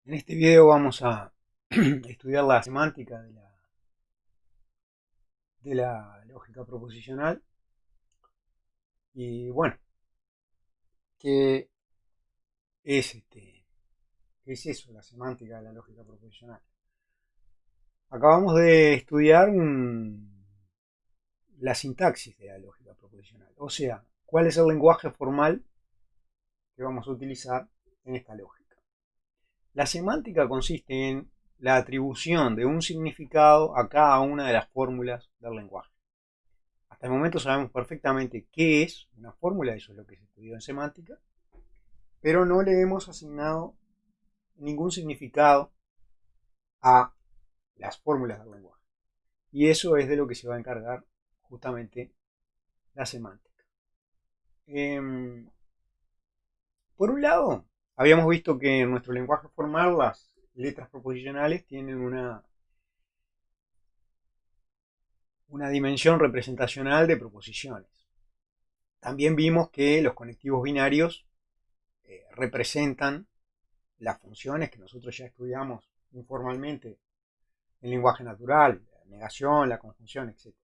En este video vamos a estudiar la semántica de la lógica proposicional y bueno, ¿qué es, qué es eso, la semántica de la lógica proposicional? Acabamos de estudiar la sintaxis de la lógica proposicional, o sea, cuál es el lenguaje formal que vamos a utilizar en esta lógica. La semántica consiste en la atribución de un significado a cada una de las fórmulas del lenguaje. Hasta el momento sabemos perfectamente qué es una fórmula, eso es lo que se estudió en semántica, pero no le hemos asignado ningún significado a las fórmulas del lenguaje. Y eso es de lo que se va a encargar justamente la semántica. Por un lado, habíamos visto que en nuestro lenguaje formal las letras proposicionales tienen una dimensión representacional de proposiciones. También vimos que los conectivos binarios representan las funciones que nosotros ya estudiamos informalmente en lenguaje natural, la negación, la conjunción, etc.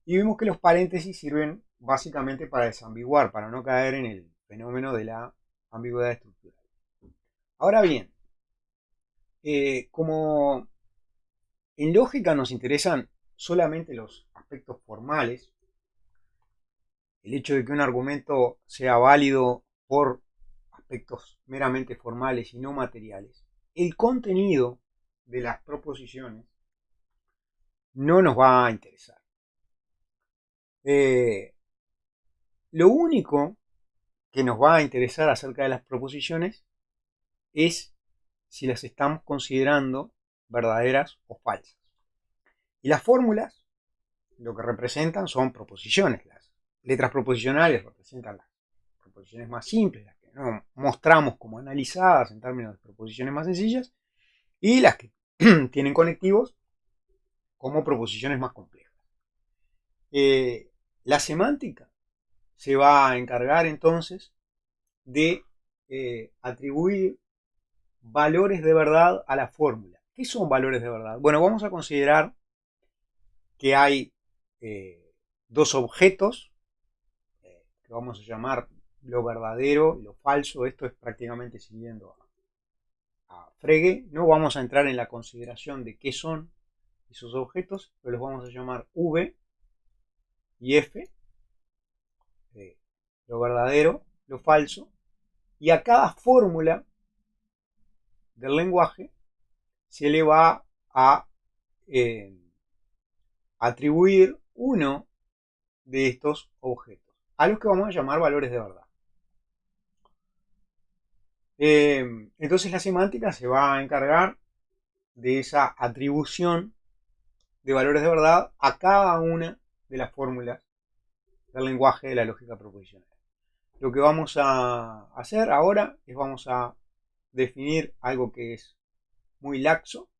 Y vimos que los paréntesis sirven básicamente para desambiguar, para no caer en el fenómeno de la ambigüedad estructural. Ahora bien, como en lógica nos interesan solamente los aspectos formales, el hecho de que un argumento sea válido por aspectos meramente formales y no materiales, el contenido de las proposiciones no nos va a interesar. Lo único que nos va a interesar acerca de las proposiciones es si las estamos considerando verdaderas o falsas. Y las fórmulas lo que representan son proposiciones. Las letras proposicionales representan las proposiciones más simples, las que no mostramos como analizadas en términos de proposiciones más sencillas, y las que tienen conectivos como proposiciones más complejas. La semántica se va a encargar entonces de atribuir valores de verdad a la fórmula. ¿Qué son valores de verdad? Bueno, vamos a considerar que hay dos objetos que vamos a llamar lo verdadero y lo falso. Esto es prácticamente siguiendo a Frege. No vamos a entrar en la consideración de qué son esos objetos, pero los vamos a llamar V y F, lo verdadero, lo falso, y a cada fórmula del lenguaje se le va a atribuir uno de estos objetos, a los que vamos a llamar valores de verdad. Entonces la semántica se va a encargar de esa atribución de valores de verdad a cada una de las fórmulas del lenguaje de la lógica proposicional. Lo que vamos a hacer ahora es vamos a definir algo que es muy laxo.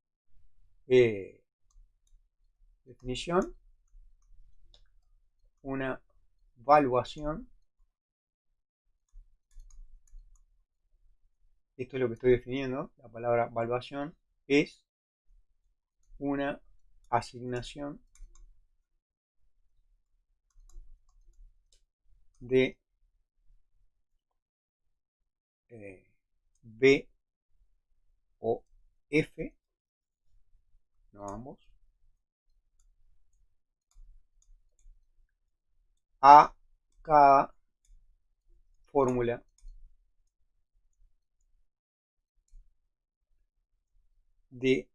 Definición, una valuación. Esto es lo que estoy definiendo. La palabra valuación es una asignación de B o F, no ambos, a cada fórmula de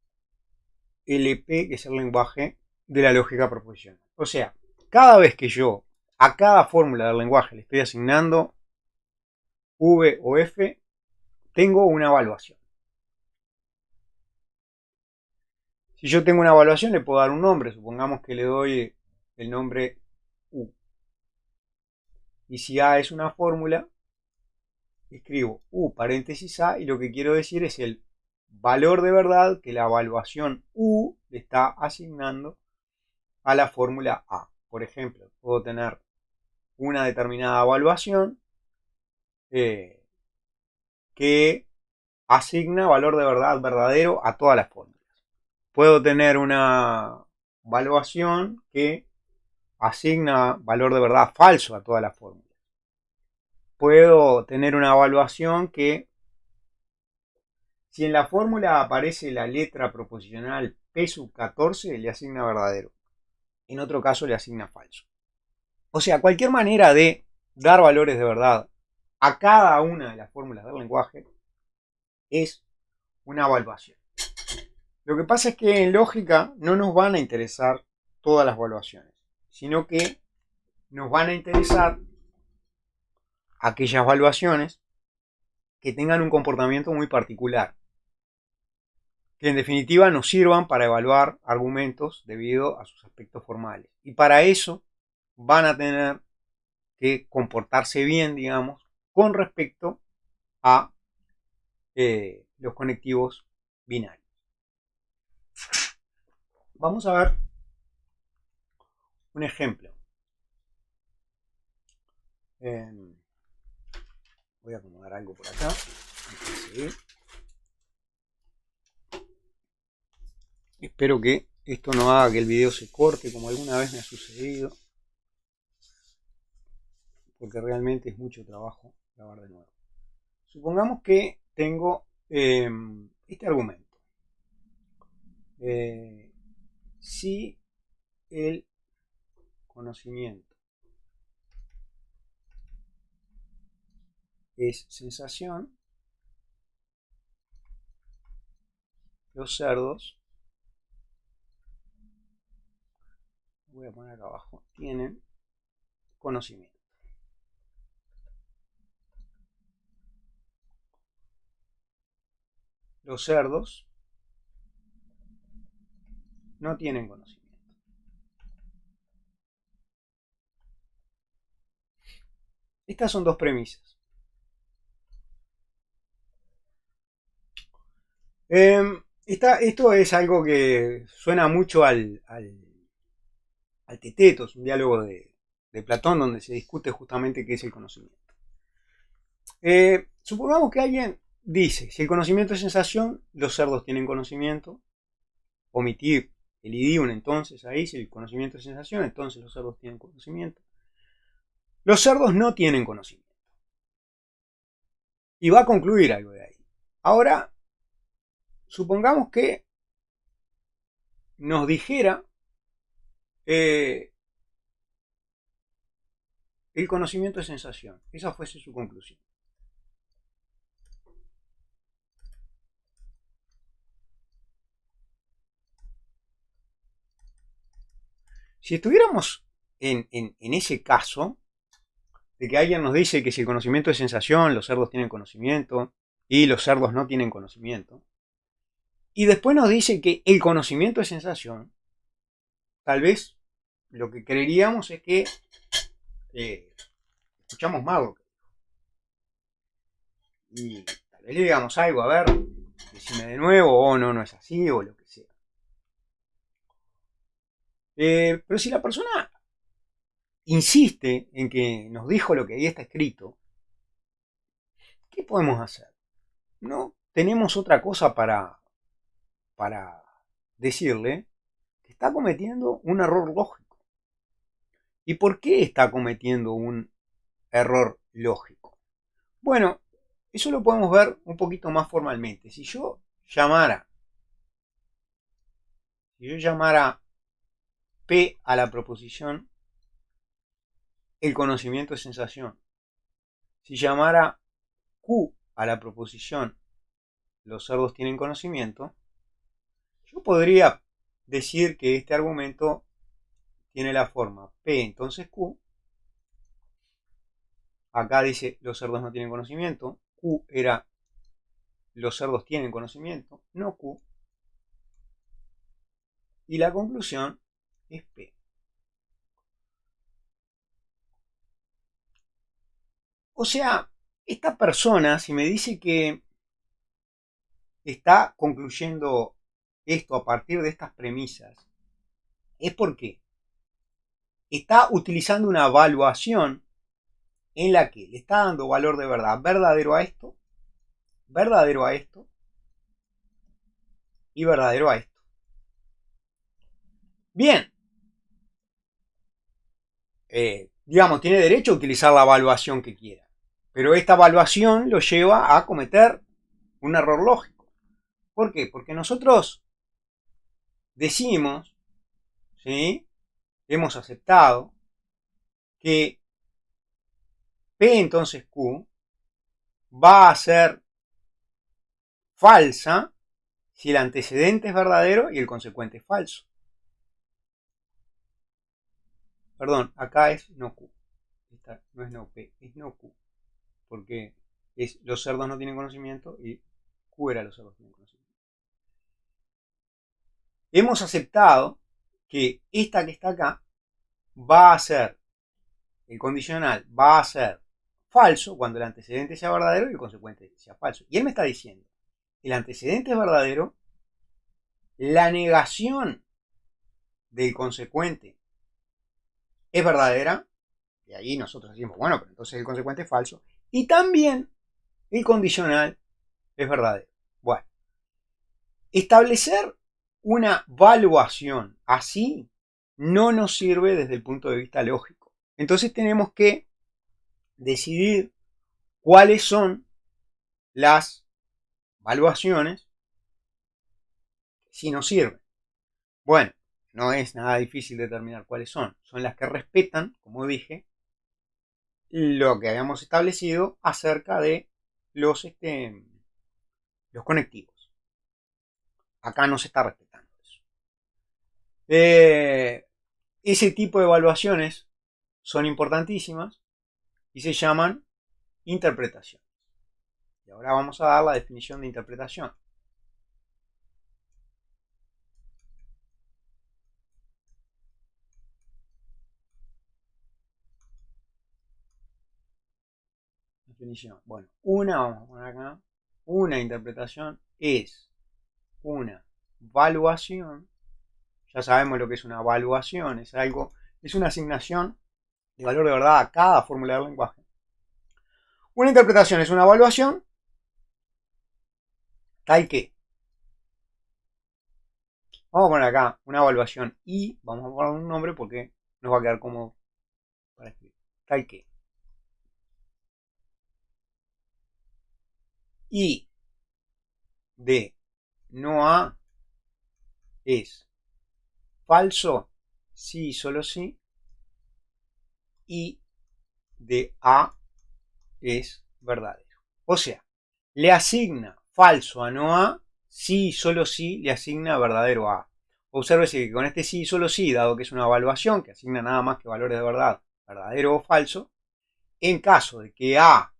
LP, que es el lenguaje de la lógica proposicional. O sea, cada vez que yo a cada fórmula del lenguaje le estoy asignando V o F, tengo una evaluación. Si yo tengo una evaluación, le puedo dar un nombre. Supongamos que le doy el nombre U. Y si A es una fórmula, escribo U paréntesis A, y lo que quiero decir es el valor de verdad que la evaluación U le está asignando a la fórmula A. Por ejemplo, puedo tener una determinada evaluación que asigna valor de verdad verdadero a todas las fórmulas. Puedo tener una evaluación que asigna valor de verdad falso a todas las fórmulas. Puedo tener una evaluación que, si en la fórmula aparece la letra proposicional P sub 14, le asigna verdadero. En otro caso le asigna falso. O sea, cualquier manera de dar valores de verdad a cada una de las fórmulas del lenguaje es una evaluación. Lo que pasa es que en lógica no nos van a interesar todas las evaluaciones, sino que nos van a interesar aquellas evaluaciones que tengan un comportamiento muy particular, que en definitiva nos sirvan para evaluar argumentos debido a sus aspectos formales. Y para eso van a tener que comportarse bien, digamos, con respecto a los conectivos binarios. Vamos a ver un ejemplo. Voy a acomodar algo por acá. Sí. Espero que esto no haga que el video se corte como alguna vez me ha sucedido, porque realmente es mucho trabajo grabar de nuevo. Supongamos que tengo este argumento. Si el conocimiento es sensación, los cerdos, voy a poner acá abajo, tienen conocimiento. Los cerdos no tienen conocimiento. Estas son dos premisas. Esto es algo que suena mucho al Teteto, es un diálogo de Platón donde se discute justamente qué es el conocimiento. Supongamos que alguien dice, si el conocimiento es sensación, los cerdos tienen conocimiento. Omitir el idiom entonces ahí, si el conocimiento es sensación, entonces los cerdos tienen conocimiento. Los cerdos no tienen conocimiento. Y va a concluir algo de ahí. Ahora, supongamos que nos dijera el conocimiento es sensación. Esa fuese su conclusión. Si estuviéramos en ese caso, de que alguien nos dice que si el conocimiento es sensación, los cerdos tienen conocimiento y los cerdos no tienen conocimiento, y después nos dice que el conocimiento es sensación, tal vez lo que creeríamos es que escuchamos mal lo que dijo. Y tal vez le digamos algo, a ver, decime de nuevo, o no es así, o lo que sea. Pero si la persona insiste en que nos dijo lo que ahí está escrito, ¿qué podemos hacer? No tenemos otra cosa para decirle que está cometiendo un error lógico. ¿Y por qué está cometiendo un error lógico? Bueno, eso lo podemos ver un poquito más formalmente. Si yo llamara P a la proposición, el conocimiento es sensación. Si llamara Q a la proposición, los cerdos tienen conocimiento, yo podría decir que este argumento tiene la forma P entonces Q. Acá dice los cerdos no tienen conocimiento. Q era los cerdos tienen conocimiento, no Q. Y la conclusión es P. O sea, esta persona, si me dice que está concluyendo esto a partir de estas premisas, es porque está utilizando una evaluación en la que le está dando valor de verdad verdadero a esto verdadero a esto y verdadero a esto. Bien, digamos, tiene derecho a utilizar la evaluación que quiera, pero esta evaluación lo lleva a cometer un error lógico. ¿Por qué? Porque nosotros decimos, ¿sí? Hemos aceptado que P entonces Q va a ser falsa si el antecedente es verdadero y el consecuente es falso. Perdón, acá es no Q. Esta no es no P, es no Q. Porque los cerdos no tienen conocimiento y Q era los cerdos tienen conocimiento. Hemos aceptado que esta que está acá va a ser, el condicional va a ser falso cuando el antecedente sea verdadero y el consecuente sea falso. Y él me está diciendo, el antecedente es verdadero, la negación del consecuente es verdadera, y ahí nosotros decimos, bueno, pero entonces el consecuente es falso, y también el condicional es verdadero. Bueno, establecer una valuación así no nos sirve desde el punto de vista lógico. Entonces tenemos que decidir cuáles son las valuaciones que sí nos sirven. Bueno, no es nada difícil determinar cuáles son. Son las que respetan, como dije, lo que habíamos establecido acerca de los conectivos. Acá no se está respetando eso. Ese tipo de evaluaciones son importantísimas y se llaman interpretaciones. Y ahora vamos a dar la definición de interpretación. Definición. Bueno, vamos a poner acá, una interpretación es una valuación. Ya sabemos lo que es una evaluación, es algo, es una asignación de valor de verdad a cada fórmula del lenguaje. Una interpretación es una evaluación tal que, vamos a poner acá una evaluación y vamos a poner un nombre porque nos va a quedar cómodo para escribir. Tal que y de no a es falso si y solo si, y de a es verdadero. O sea, le asigna falso a no a si y solo si le asigna verdadero a. Obsérvese que con este sí y solo sí, dado que es una evaluación que asigna nada más que valores de verdad, verdadero o falso, en caso de que a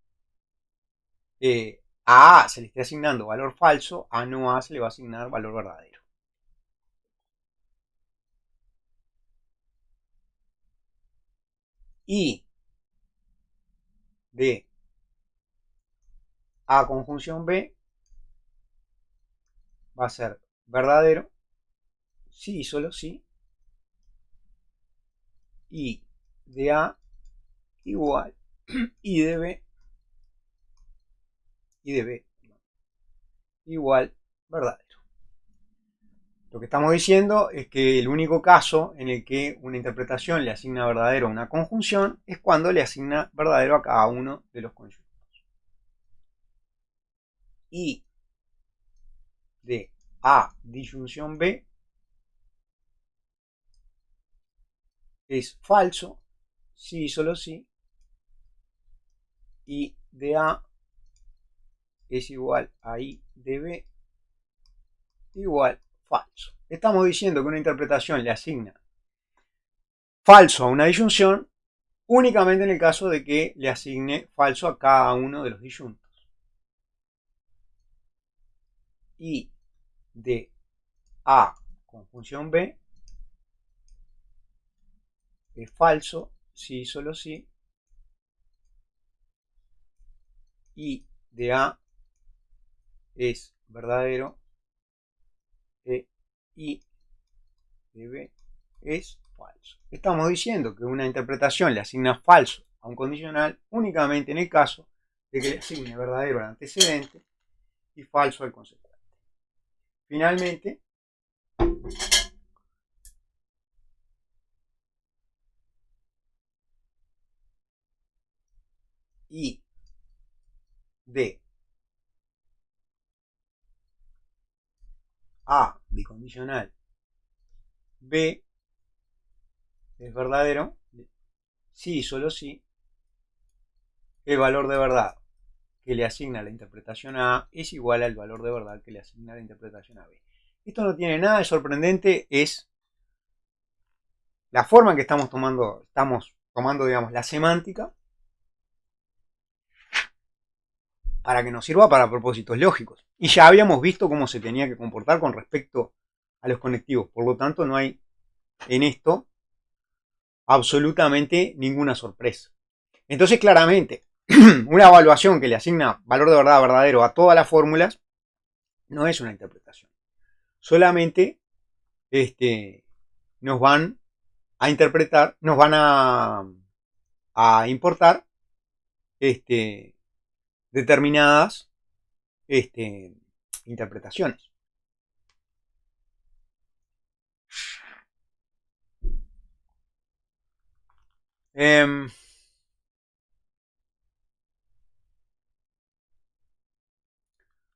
se le esté asignando valor falso, a no a se le va a asignar valor verdadero. Y de A conjunción B va a ser verdadero sí y solo sí, y de A igual y de B igual verdadero. Lo que estamos diciendo es que el único caso en el que una interpretación le asigna verdadero a una conjunción es cuando le asigna verdadero a cada uno de los conjuntos. Y de A disyunción B es falso, sí y solo sí, y de A es igual a I de B igual falso. Estamos diciendo que una interpretación le asigna falso a una disyunción únicamente en el caso de que le asigne falso a cada uno de los disyuntos. Y de A conjunción B es falso, sí y solo sí, y de A es verdadero, y de B es falso. Estamos diciendo que una interpretación le asigna falso a un condicional únicamente en el caso de que le asigne verdadero al antecedente y falso al consecuente. Finalmente, I de A bicondicional B es verdadero si y solo si el valor de verdad que le asigna la interpretación a A es igual al valor de verdad que le asigna la interpretación a B. Esto no tiene nada de sorprendente, es la forma en que estamos tomando digamos, la semántica para que nos sirva para propósitos lógicos. Y ya habíamos visto cómo se tenía que comportar con respecto a los conectivos. Por lo tanto, no hay en esto absolutamente ninguna sorpresa. Entonces, claramente, una evaluación que le asigna valor de verdad verdadero a todas las fórmulas no es una interpretación. Solamente nos van a interpretar, nos van a importar determinadas interpretaciones.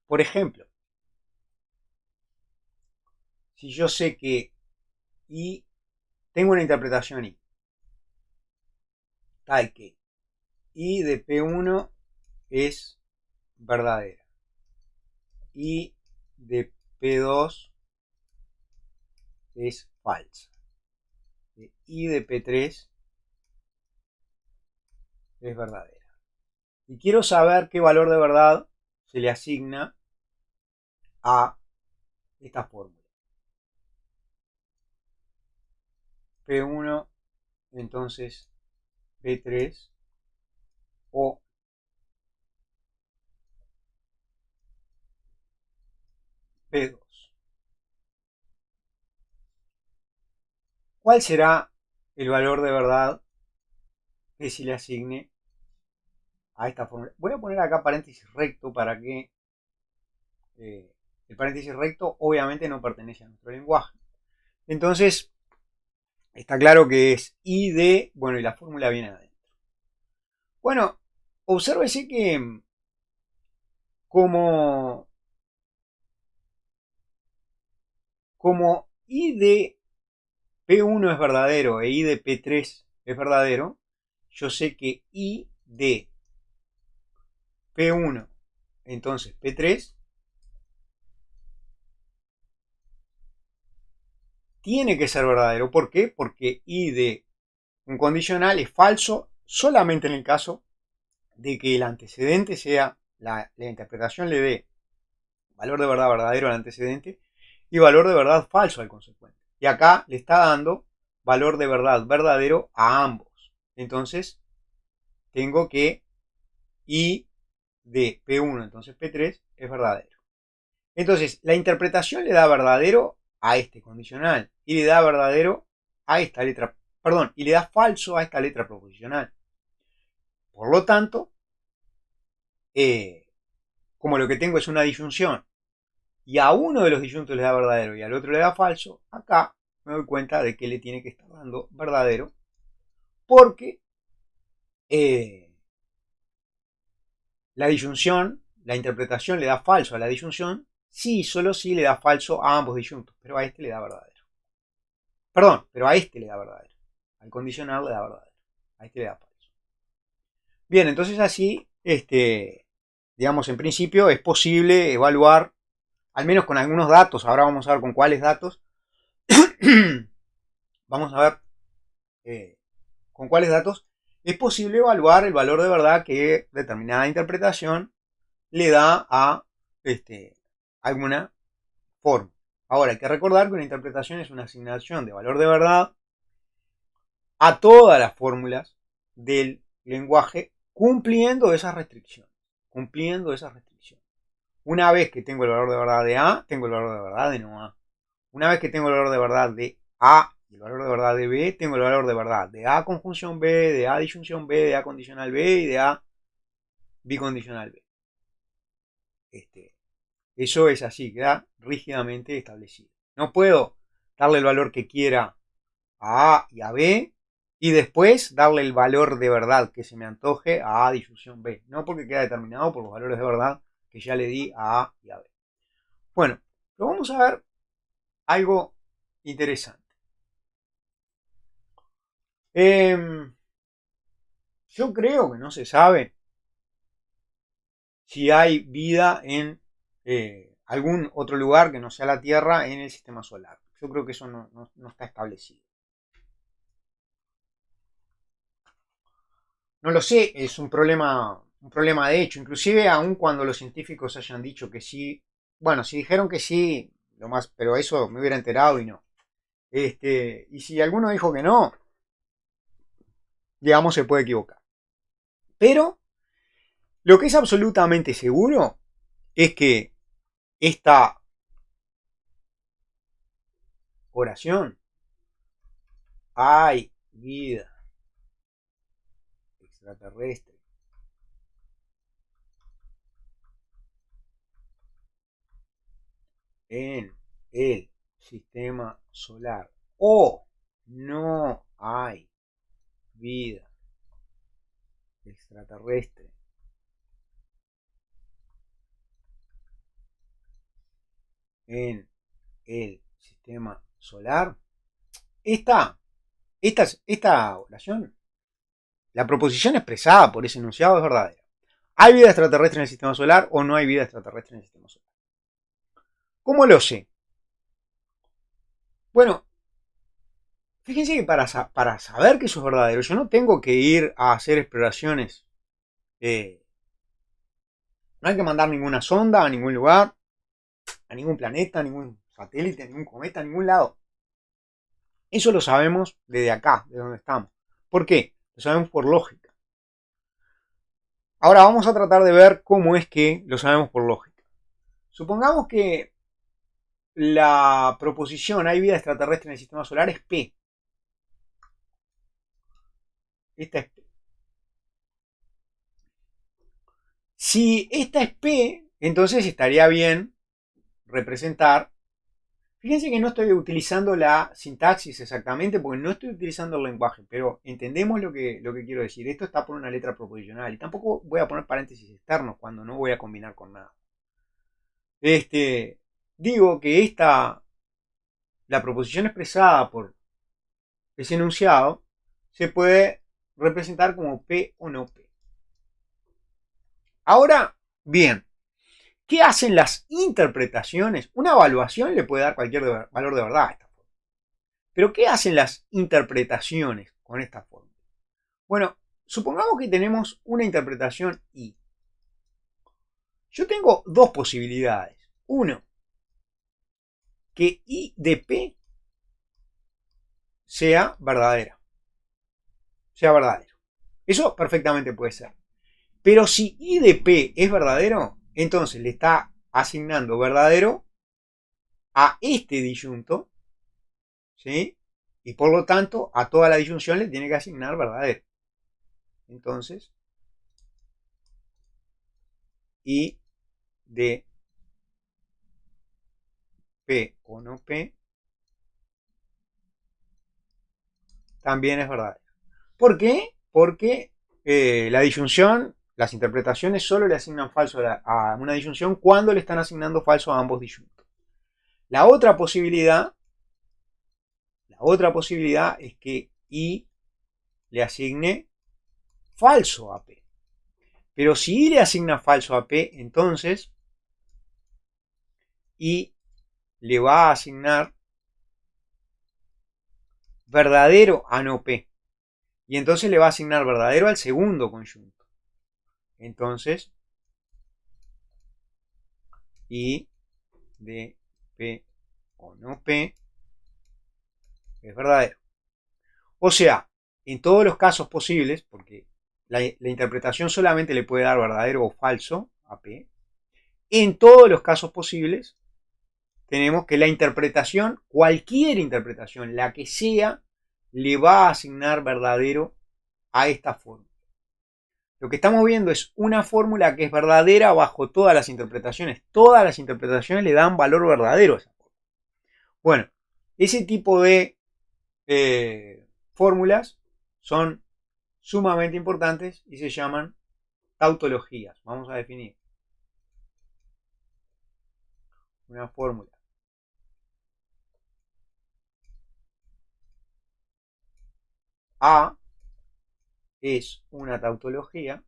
Por ejemplo, si yo sé que I, tengo una interpretación I, tal que I de P1 es verdadera, I de P2 es falsa, I de P3 es verdadera. Y quiero saber qué valor de verdad se le asigna a esta fórmula. P1, entonces P3 o P2. ¿Cuál será el valor de verdad que se le asigne a esta fórmula? Voy a poner acá paréntesis recto para que el paréntesis recto obviamente no pertenece a nuestro lenguaje. Entonces, está claro que es I de, bueno, y la fórmula viene adentro. Bueno, obsérvese que como I de P1 es verdadero e I de P3 es verdadero, yo sé que I de P1, entonces P3, tiene que ser verdadero. ¿Por qué? Porque I de un condicional es falso solamente en el caso de que el antecedente sea, la interpretación le dé valor de verdad verdadero al antecedente y valor de verdad falso al consecuente. Y acá le está dando valor de verdad verdadero a ambos. Entonces, tengo que I de P1, entonces P3, es verdadero. Entonces, la interpretación le da verdadero a este condicional y le da verdadero a esta letra, perdón, y le da falso a esta letra proposicional. Por lo tanto, como lo que tengo es una disyunción y a uno de los disyuntos le da verdadero y al otro le da falso, acá me doy cuenta de que le tiene que estar dando verdadero porque la disyunción, la interpretación le da falso a la disyunción, sí, solo sí le da falso a ambos disyuntos, pero a este le da verdadero. Perdón, pero a este le da verdadero. Al condicional le da verdadero. A este le da falso. Bien, entonces así, digamos, en principio es posible evaluar, al menos con algunos datos, ahora vamos a ver con cuáles datos, vamos a ver con cuáles datos es posible evaluar el valor de verdad que determinada interpretación le da a alguna forma. Ahora, hay que recordar que una interpretación es una asignación de valor de verdad a todas las fórmulas del lenguaje cumpliendo esas restricciones. Cumpliendo esas restricciones. Una vez que tengo el valor de verdad de A, tengo el valor de verdad de no A. Una vez que tengo el valor de verdad de A y el valor de verdad de B, tengo el valor de verdad de A conjunción B, de A disyunción B, de A condicional B y de A bicondicional B. Eso es así, queda rígidamente establecido. No puedo darle el valor que quiera a A y a B y después darle el valor de verdad que se me antoje a A disyunción B. No, porque queda determinado por los valores de verdad que ya le di a A y a B. Bueno, pero vamos a ver algo interesante. Yo creo que no se sabe si hay vida en algún otro lugar que no sea la Tierra en el sistema solar. Yo creo que eso no está establecido. No lo sé, es un problema de hecho. Inclusive aun cuando los científicos hayan dicho que sí, bueno, si dijeron que sí, lo más, pero eso me hubiera enterado y no. Y si alguno dijo que no, digamos se puede equivocar. Pero lo que es absolutamente seguro es que esta oración, hay vida extraterrestre en el sistema solar o no hay vida extraterrestre en el sistema solar, esta oración, la proposición expresada por ese enunciado es verdadera. ¿Hay vida extraterrestre en el sistema solar o no hay vida extraterrestre en el sistema solar? ¿Cómo lo sé? Bueno, fíjense que para saber que eso es verdadero, yo no tengo que ir a hacer exploraciones. No hay que mandar ninguna sonda a ningún lugar, a ningún planeta, a ningún satélite, a ningún cometa, a ningún lado. Eso lo sabemos desde acá, de donde estamos. ¿Por qué? Lo sabemos por lógica. Ahora vamos a tratar de ver cómo es que lo sabemos por lógica. Supongamos que la proposición hay vida extraterrestre en el sistema solar es P. Esta es P. Si esta es P, entonces estaría bien representar. Fíjense que no estoy utilizando la sintaxis exactamente porque no estoy utilizando el lenguaje, pero entendemos lo que quiero decir. Esto está por una letra proposicional y tampoco voy a poner paréntesis externos cuando no voy a combinar con nada. Digo que la proposición expresada por ese enunciado se puede representar como P o no P. Ahora, bien, ¿qué hacen las interpretaciones? Una evaluación le puede dar cualquier valor de verdad a esta forma. Pero ¿qué hacen las interpretaciones con esta forma? Bueno, supongamos que tenemos una interpretación I. Yo tengo dos posibilidades. Uno, que I de P sea verdadera. Sea verdadero. Eso perfectamente puede ser. Pero si I de P es verdadero, entonces le está asignando verdadero a este disyunto, ¿sí? Y por lo tanto, a toda la disyunción le tiene que asignar verdadero. Entonces, I de P o no P también es verdadero. ¿Por qué? Porque la disyunción, las interpretaciones solo le asignan falso a una disyunción cuando le están asignando falso a ambos disyuntos. La otra posibilidad es que I le asigne falso a P. Pero si I le asigna falso a P, entonces I le va a asignar verdadero a no P. Y entonces le va a asignar verdadero al segundo conjunto. Entonces, I de P o no P es verdadero. O sea, en todos los casos posibles, porque la interpretación solamente le puede dar verdadero o falso a P, en todos los casos posibles tenemos que la interpretación, cualquier interpretación, la que sea, le va a asignar verdadero a esta forma. Lo que estamos viendo es una fórmula que es verdadera bajo todas las interpretaciones. Todas las interpretaciones le dan valor verdadero a esa fórmula. Bueno, ese tipo de fórmulas son sumamente importantes y se llaman tautologías. Vamos a definir una fórmula A es una tautología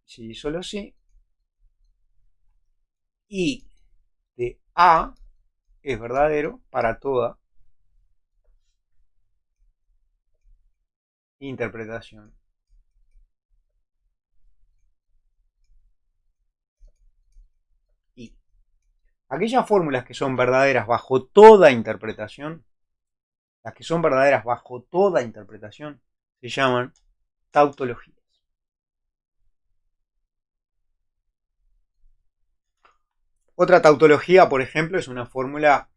si solo sí, y de A es verdadero para toda interpretación. Y aquellas fórmulas que son verdaderas bajo toda interpretación, las que son verdaderas bajo toda interpretación, se llaman tautologías. Otra tautología, por ejemplo, es una fórmula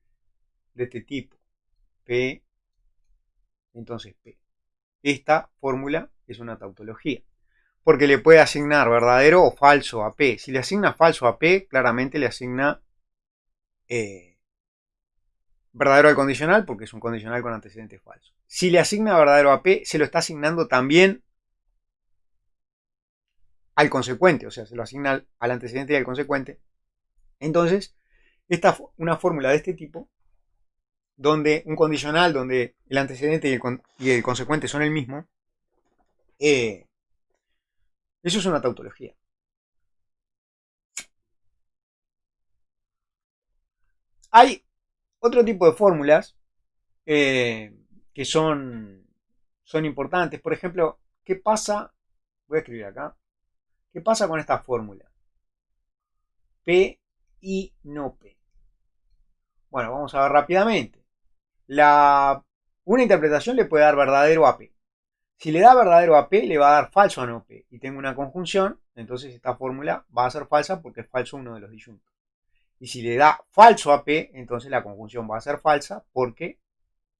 de este tipo. P, entonces P. Esta fórmula es una tautología, porque le puede asignar verdadero o falso a P. Si le asigna falso a P, claramente le asigna verdadero al condicional, porque es un condicional con antecedente falso. Si le asigna verdadero a P, se lo está asignando también al consecuente, o sea, se lo asigna al antecedente y al consecuente. Entonces, una fórmula de este tipo, donde un condicional, donde el antecedente y el consecuente son el mismo, eso es una tautología. Hay otro tipo de fórmulas que son importantes. Por ejemplo, ¿qué pasa? Voy a escribir acá. ¿Qué pasa con esta fórmula? P y no P. Bueno, vamos a ver rápidamente. Una interpretación le puede dar verdadero a P. Si le da verdadero a P, le va a dar falso a no P. Y tengo una conjunción, entonces esta fórmula va a ser falsa porque es falso uno de los disyuntos. Y si le da falso a P, entonces la conjunción va a ser falsa porque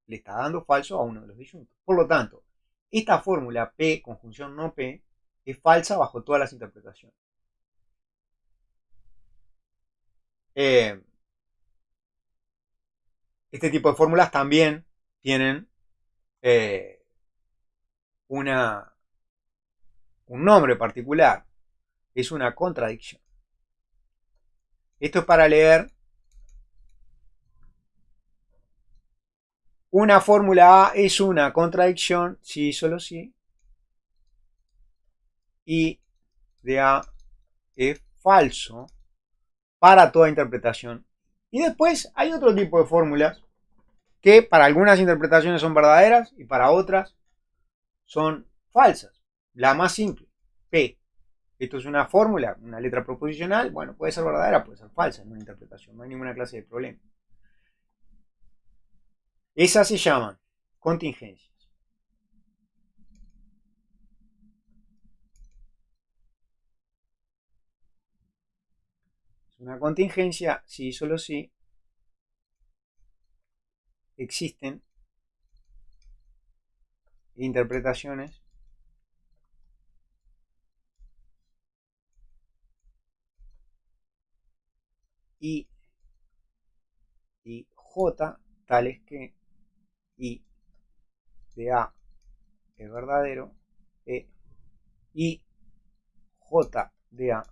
le está dando falso a uno de los disyuntos. Por lo tanto, esta fórmula P, conjunción no P, es falsa bajo todas las interpretaciones. Este tipo de fórmulas también tienen un nombre particular. Es una contradicción. Esto es para leer una fórmula A es una contradicción si solo si y de A es falso para toda interpretación. Y después hay otro tipo de fórmulas que para algunas interpretaciones son verdaderas y para otras son falsas. La más simple, P. Esto es una fórmula, una letra proposicional. Bueno, puede ser verdadera, puede ser falsa en una interpretación. No hay ninguna clase de problema. Esas se llaman contingencias. Es una contingencia si y solo si existen interpretaciones y J tales que I de A es verdadero y J de A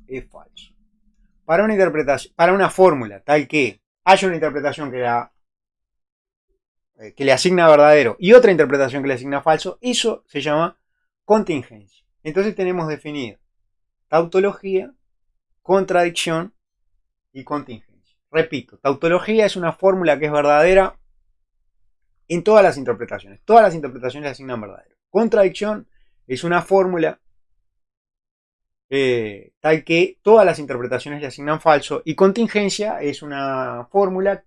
es falso. Para una interpretación, para una fórmula tal que haya una interpretación que le asigna verdadero y otra interpretación que le asigna falso, eso se llama contingencia. Entonces tenemos definido tautología, contradicción y contingencia. Repito, tautología es una fórmula que es verdadera en todas las interpretaciones. Todas las interpretaciones le asignan verdadero. Contradicción es una fórmula tal que todas las interpretaciones le asignan falso. Y contingencia es una fórmula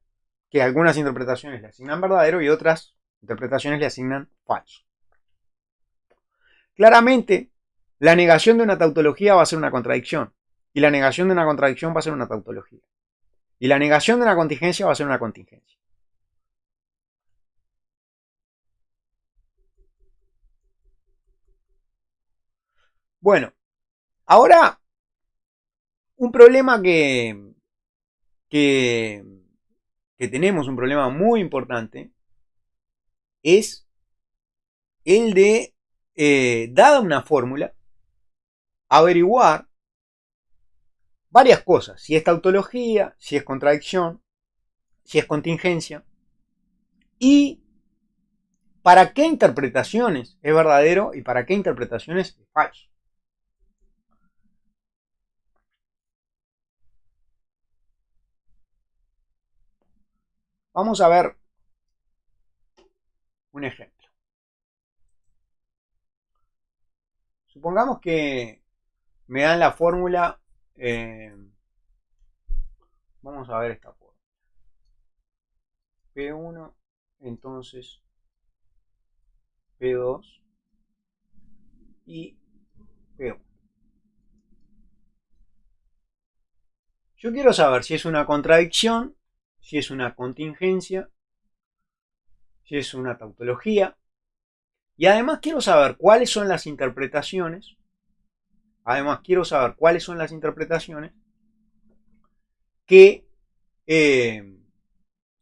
que algunas interpretaciones le asignan verdadero y otras interpretaciones le asignan falso. Claramente, la negación de una tautología va a ser una contradicción. Y la negación de una contradicción va a ser una tautología. Y la negación de una contingencia va a ser una contingencia. Bueno, ahora un problema que, que tenemos, un problema muy importante, es el de, dada una fórmula, averiguar varias cosas, si es tautología, si es contradicción, si es contingencia, y para qué interpretaciones es verdadero y para qué interpretaciones es falso. Vamos a ver un ejemplo. Supongamos que me dan la fórmula, vamos a ver esta fórmula. P1, entonces P2 y P1. Yo quiero saber si es una contradicción, si es una contingencia, si es una tautología, y además quiero saber cuáles son las interpretaciones, que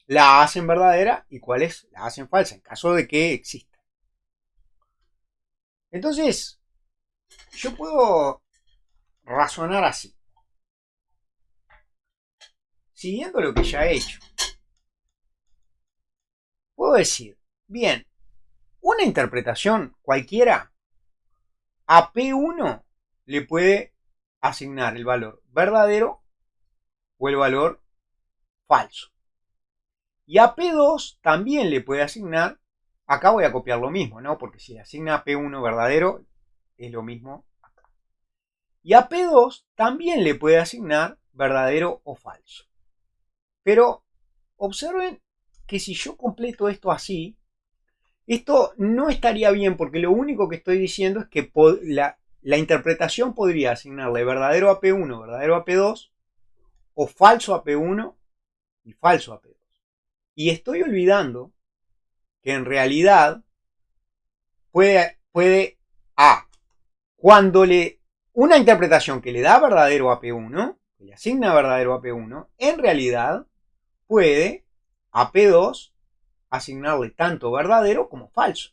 la hacen verdadera y cuáles la hacen falsa, en caso de que exista. Entonces, yo puedo razonar así, siguiendo lo que ya he hecho. Puedo decir, bien, una interpretación cualquiera a P1 le puede asignar el valor verdadero o el valor falso. Y a P2 también le puede asignar, acá voy a copiar lo mismo, ¿no? Porque si le asigna a P1 verdadero, es lo mismo acá. Y a P2 también le puede asignar verdadero o falso. Pero observen que si yo completo esto así, esto no estaría bien porque lo único que estoy diciendo es que la interpretación podría asignarle verdadero a P1, verdadero a P2, o falso a P1 y falso a P2. Y estoy olvidando que en realidad puede cuando una interpretación que le da verdadero a P1, que le asigna verdadero a P1, en realidad puede a P2 asignarle tanto verdadero como falso.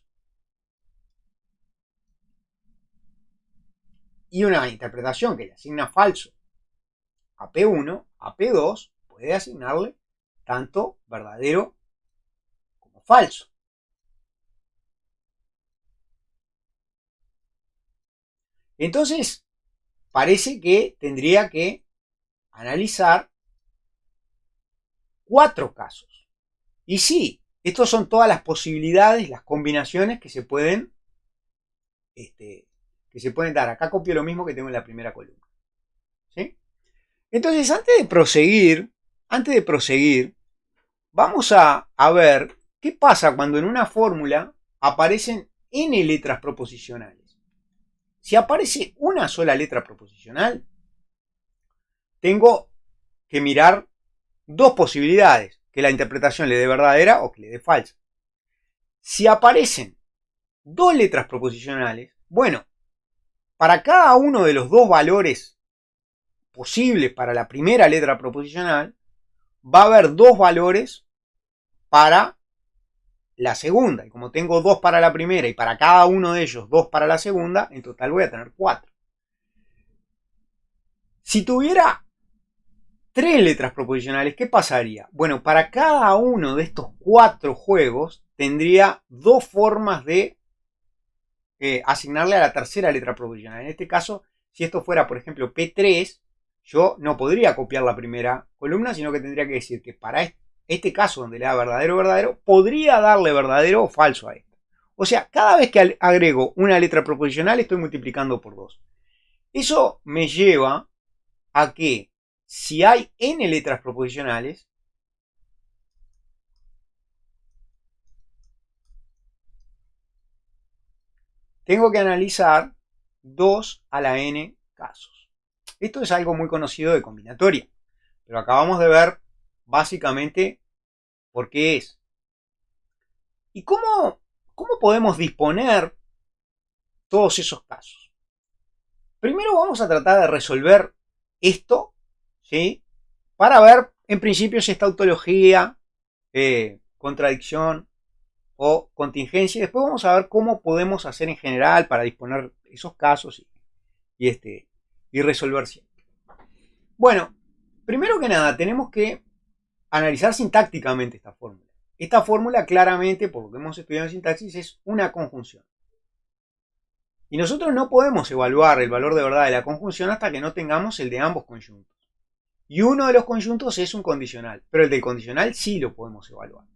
Y una interpretación que le asigna falso a P1, a P2 puede asignarle tanto verdadero como falso. Entonces, parece que tendría que analizar 4 casos. Y sí, estas son todas las posibilidades, las combinaciones que se pueden, dar. Acá copio lo mismo que tengo en la primera columna. ¿Sí? Entonces, antes de proseguir, vamos a ver qué pasa cuando en una fórmula aparecen n letras proposicionales. Si aparece una sola letra proposicional, tengo que mirar dos posibilidades, que la interpretación le dé verdadera o que le dé falsa. Si aparecen dos letras proposicionales, bueno, para cada uno de los dos valores posibles para la primera letra proposicional, va a haber dos valores para la segunda. Y como tengo dos para la primera y para cada uno de ellos dos para la segunda, en total voy a tener 4. Si tuviera 3 letras proposicionales, ¿qué pasaría? Bueno, para cada uno de estos 4 juegos tendría dos formas de asignarle a la tercera letra proposicional. En este caso, si esto fuera, por ejemplo, P3, yo no podría copiar la primera columna, sino que tendría que decir que para este caso donde le da verdadero, verdadero, podría darle verdadero o falso a esto. O sea, cada vez que agrego una letra proposicional estoy multiplicando por 2. Eso me lleva a que si hay n letras proposicionales, tengo que analizar 2 a la n casos. Esto es algo muy conocido de combinatoria, pero acabamos de ver básicamente por qué es. ¿Y cómo podemos disponer todos esos casos? primero vamos a tratar de resolver esto, ¿sí? Para ver, en principio, si es tautología, contradicción o contingencia. Y después vamos a ver cómo podemos hacer en general para disponer esos casos y resolver siempre. Bueno, primero que nada, tenemos que analizar sintácticamente esta fórmula. Esta fórmula claramente, por lo que hemos estudiado en sintaxis, es una conjunción. Y nosotros no podemos evaluar el valor de verdad de la conjunción hasta que no tengamos el de ambos conjuntos. Y uno de los conjuntos es un condicional, pero el del condicional sí lo podemos evaluar.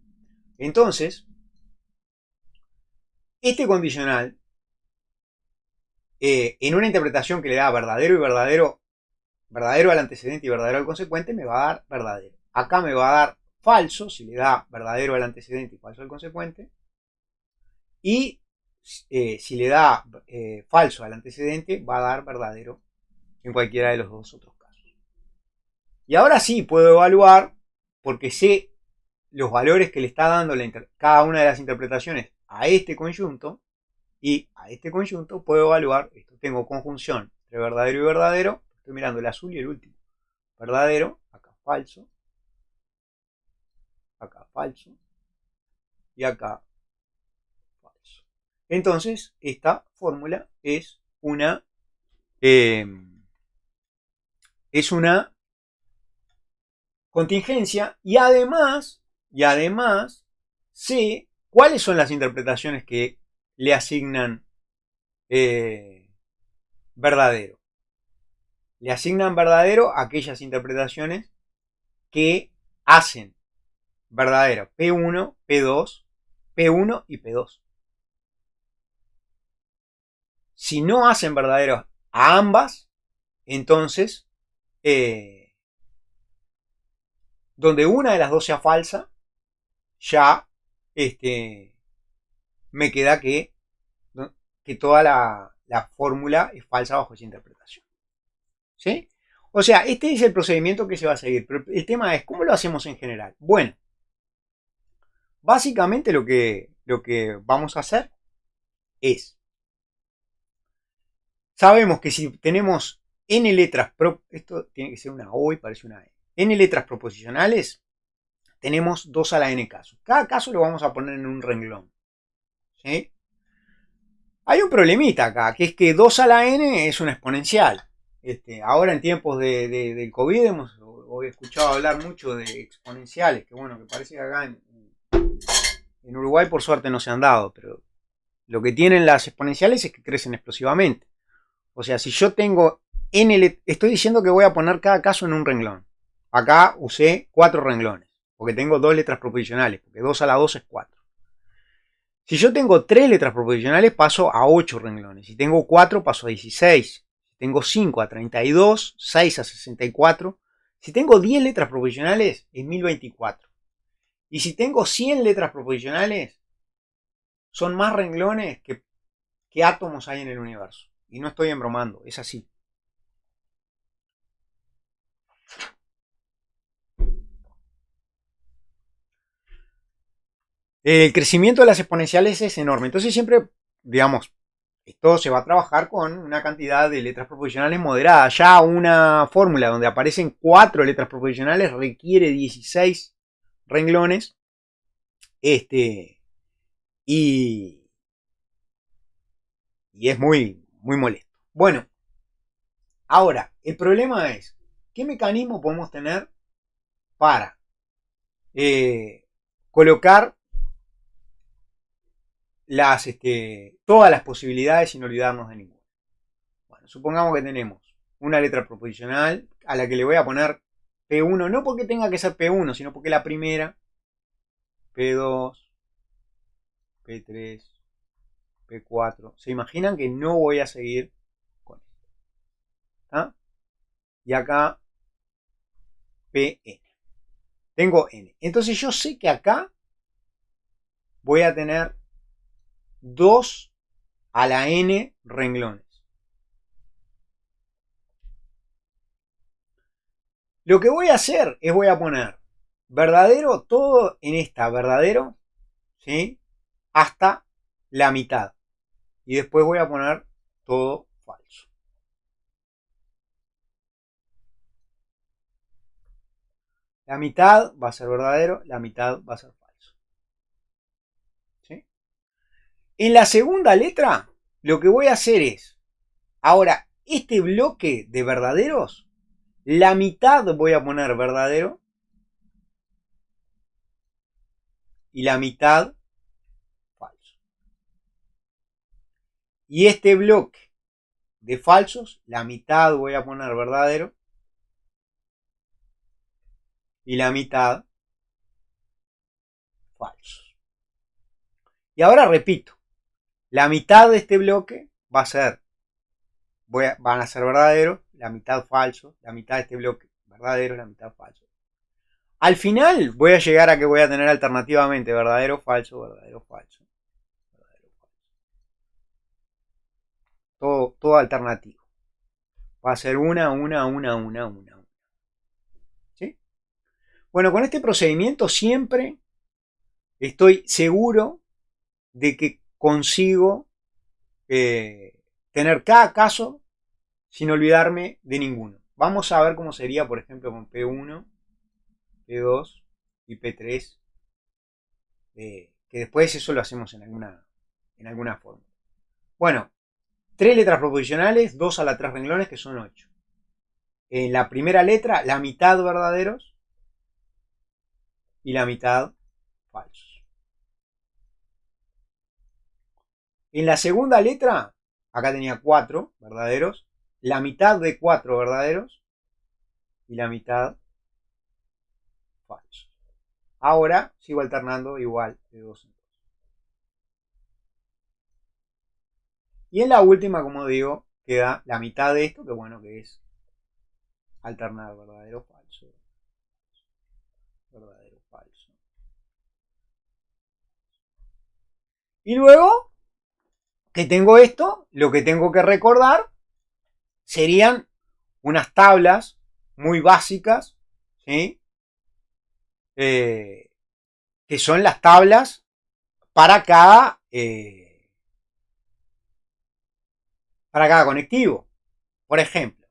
Entonces, este condicional, en una interpretación que le da verdadero y verdadero, verdadero al antecedente y verdadero al consecuente, me va a dar verdadero. Acá me va a dar falso si le da verdadero al antecedente y falso al consecuente. Y si le da falso al antecedente, va a dar verdadero en cualquiera de los dos otros casos. Y ahora sí puedo evaluar, porque sé los valores que le está dando cada una de las interpretaciones a este conjunto, y a este conjunto puedo evaluar, esto tengo conjunción entre verdadero y verdadero, estoy mirando el azul y el último, verdadero, acá falso, y acá falso. Entonces, esta fórmula es una contingencia, y además sé cuáles son las interpretaciones que le asignan verdadero. Le asignan verdadero a aquellas interpretaciones que hacen verdadero P1, P2, P1 y P2. Si no hacen verdadero a ambas, entonces donde una de las dos sea falsa, ya me queda que toda la fórmula es falsa bajo esa interpretación. ¿Sí? O sea, este es el procedimiento que se va a seguir, pero el tema es, ¿cómo lo hacemos en general? Bueno, básicamente lo que vamos a hacer es, sabemos que si tenemos n letras, esto tiene que ser una O y parece una E, n letras proposicionales, tenemos 2 a la n casos. Cada caso lo vamos a poner en un renglón. ¿Sí? Hay un problemita acá, que es que 2 a la n es una exponencial. Ahora en tiempos del COVID hemos escuchado hablar mucho de exponenciales, que bueno, que parece que acá en Uruguay por suerte no se han dado, pero lo que tienen las exponenciales es que crecen explosivamente. O sea, si yo tengo n, estoy diciendo que voy a poner cada caso en un renglón. Acá usé 4 renglones, porque tengo 2 letras proposicionales, porque 2 a la 2 es 4. Si yo tengo 3 letras proposicionales, paso a 8 renglones. Si tengo 4, paso a 16. Si tengo 5, a 32. 6 a 64. Si tengo 10 letras proposicionales, es 1024. Y si tengo 100 letras proposicionales, son más renglones que átomos hay en el universo. Y no estoy embromando, es así. El crecimiento de las exponenciales es enorme. Entonces siempre, digamos, esto se va a trabajar con una cantidad de letras proposicionales moderada. Ya una fórmula donde aparecen 4 letras proposicionales requiere 16 renglones. Y es muy, muy molesto. Bueno, ahora, el problema es, ¿qué mecanismo podemos tener para colocar todas las posibilidades sin olvidarnos de ninguna? Bueno, supongamos que tenemos una letra proposicional a la que le voy a poner P1, no porque tenga que ser P1, sino porque la primera, P2, P3, P4. ¿Se imaginan que no voy a seguir con esto? ¿Ah? Y acá Pn. Tengo n. Entonces yo sé que acá voy a tener 2 a la n renglones. Lo que voy a hacer es voy a poner verdadero todo en esta verdadero, ¿sí? Hasta la mitad. Y después voy a poner todo falso. La mitad va a ser verdadero, la mitad va a ser falso. ¿Sí? En la segunda letra, lo que voy a hacer es, ahora, este bloque de verdaderos, la mitad voy a poner verdadero y la mitad falso. Y este bloque de falsos, la mitad voy a poner verdadero y la mitad falsos. Y ahora repito, la mitad de este bloque va a ser, van a ser verdaderos, la mitad falso, la mitad de este bloque verdadero, la mitad falso. Al final voy a llegar a que voy a tener alternativamente verdadero, falso, verdadero, falso. Verdadero, falso. Todo alternativo. Va a ser una. ¿Sí? Bueno, con este procedimiento siempre estoy seguro de que consigo tener cada caso sin olvidarme de ninguno. Vamos a ver cómo sería, por ejemplo, con P1, P2 y P3, que después eso lo hacemos en alguna forma. Bueno, 3 letras proposicionales, 2 a la 3 renglones, que son 8. En la primera letra, la mitad verdaderos y la mitad falsos. En la segunda letra, acá tenía 4 verdaderos, la mitad de 4 verdaderos y la mitad falsos. Ahora sigo alternando igual de 2 en 2. Y en la última, como digo, queda la mitad de esto, que bueno, que es alternar verdadero, falso, verdadero, falso. Y luego que tengo esto, lo que tengo que recordar serían unas tablas muy básicas, ¿sí? Que son las tablas para cada conectivo. Por ejemplo,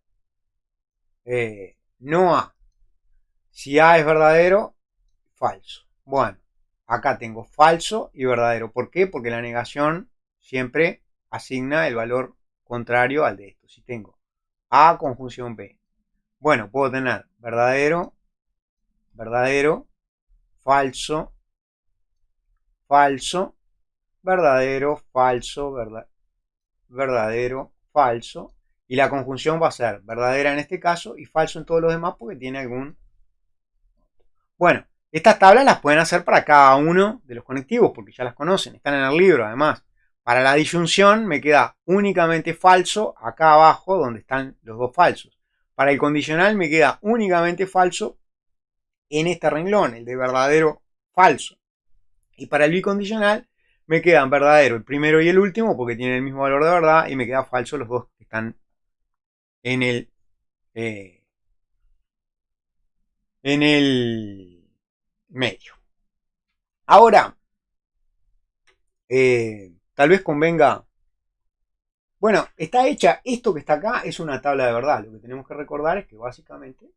no A. Si A es verdadero, falso. Bueno, acá tengo falso y verdadero. ¿Por qué? Porque la negación siempre asigna el valor contrario al de esto. Si tengo A conjunción B, bueno, puedo tener verdadero, verdadero, falso, falso, verdadero, falso, verdadero, falso. Y la conjunción va a ser verdadera en este caso y falso en todos los demás porque tiene algún... Bueno, estas tablas las pueden hacer para cada uno de los conectivos porque ya las conocen, están en el libro además. Para la disyunción me queda únicamente falso acá abajo donde están los dos falsos. Para el condicional me queda únicamente falso en este renglón, el de verdadero, falso. Y para el bicondicional me quedan verdadero el primero y el último porque tienen el mismo valor de verdad y me queda falso los dos que están en el medio. Ahora, tal vez convenga. Bueno, está hecha, esto que está acá es una tabla de verdad. Lo que tenemos que recordar es que básicamente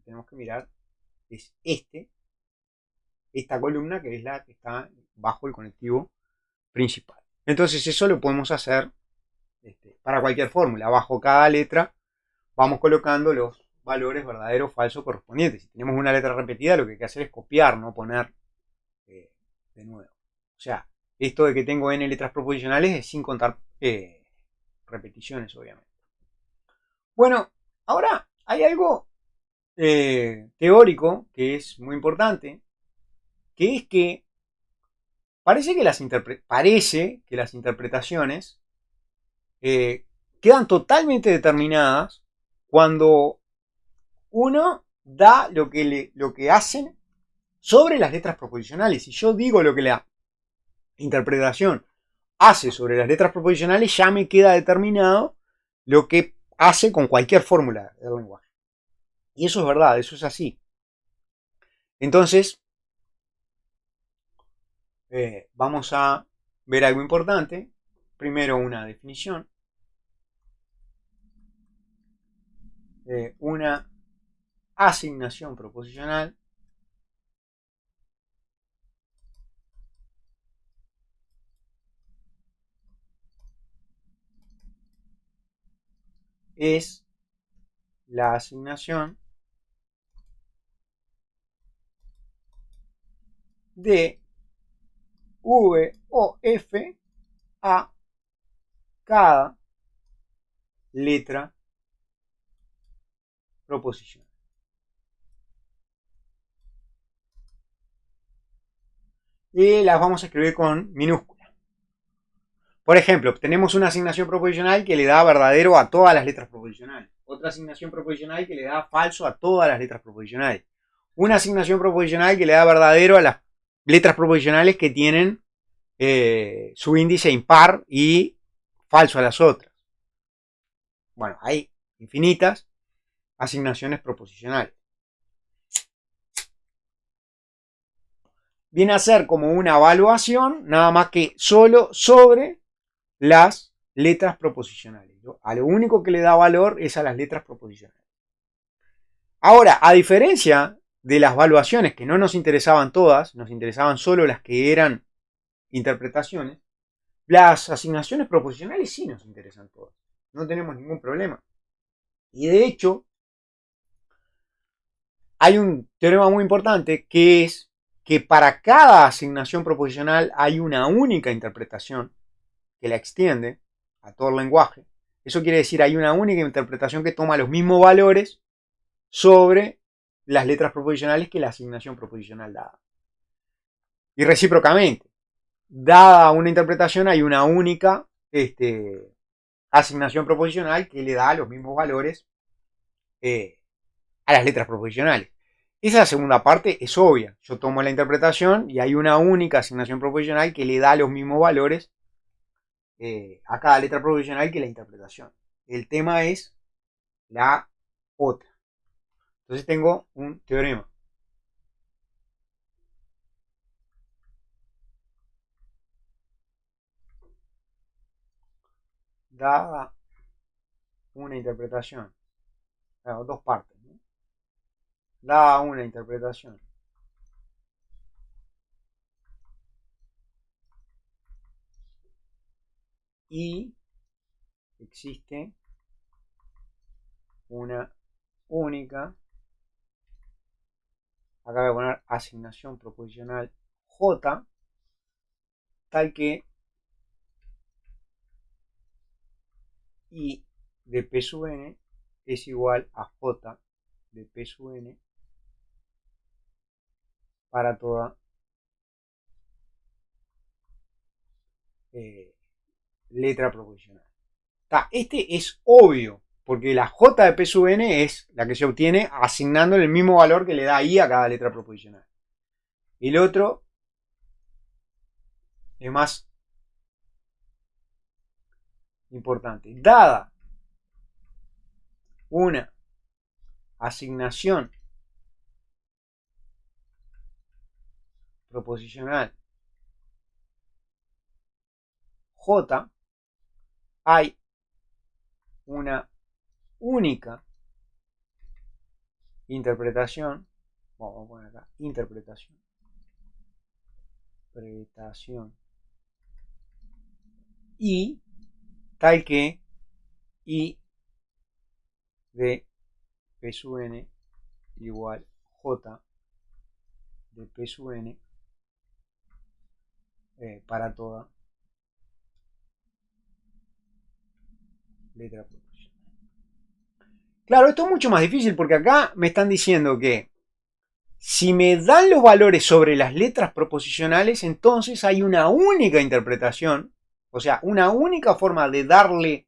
tenemos que mirar es esta columna que es la que está bajo el conectivo principal. Entonces eso lo podemos hacer para cualquier fórmula. Bajo cada letra vamos colocando los valores verdadero o falso correspondientes. Si tenemos una letra repetida, lo que hay que hacer es copiar, no poner de nuevo. O sea, esto de que tengo n letras proposicionales es sin contar repeticiones, obviamente. Bueno, ahora hay algo teórico que es muy importante, que es que parece que las interpretaciones quedan totalmente determinadas cuando uno da lo que hacen sobre las letras proposicionales. Si yo digo lo que la interpretación hace sobre las letras proposicionales, ya me queda determinado lo que hace con cualquier fórmula del lenguaje. Y eso es verdad, eso es así. Entonces, vamos a ver algo importante. Primero una definición. Una asignación proposicional es la asignación de V o F a cada letra proposicional. Y las vamos a escribir con minúsculas. Por ejemplo, tenemos una asignación proposicional que le da verdadero a todas las letras proposicionales. Otra asignación proposicional que le da falso a todas las letras proposicionales. Una asignación proposicional que le da verdadero a las letras proposicionales que tienen su índice impar y falso a las otras. Bueno, hay infinitas asignaciones proposicionales. Viene a ser como una evaluación, nada más que solo sobre las letras proposicionales. A lo único que le da valor es a las letras proposicionales. Ahora, a diferencia de las evaluaciones que no nos interesaban todas, nos interesaban solo las que eran interpretaciones, las asignaciones proposicionales sí nos interesan todas. No tenemos ningún problema. Y de hecho, hay un teorema muy importante que es que para cada asignación proposicional hay una única interpretación que la extiende a todo el lenguaje. Eso quiere decir hay una única interpretación que toma los mismos valores sobre las letras proposicionales que la asignación proposicional dada. Y recíprocamente, dada una interpretación hay una única asignación proposicional que le da los mismos valores a las letras proposicionales. Esa segunda parte es obvia. Yo tomo la interpretación y hay una única asignación proposicional que le da los mismos valores a cada letra proposicional que la interpretación. El tema es la otra. Entonces tengo un teorema. Dada una interpretación, dos partes, ¿no? Dada una interpretación y existe una única, acá voy a poner asignación proposicional J, tal que I de P sub n es igual a J de P sub n para toda letra proposicional. Este es obvio, porque la J de P sub n es la que se obtiene asignando el mismo valor que le da I a cada letra proposicional. Y el otro es más importante. Dada una asignación proposicional J, hay una única interpretación, vamos a poner acá, interpretación y tal que I de P sub n igual J de P sub n para toda letra proposicional. Claro, esto es mucho más difícil porque acá me están diciendo que si me dan los valores sobre las letras proposicionales, entonces hay una única interpretación, o sea, una única forma de darle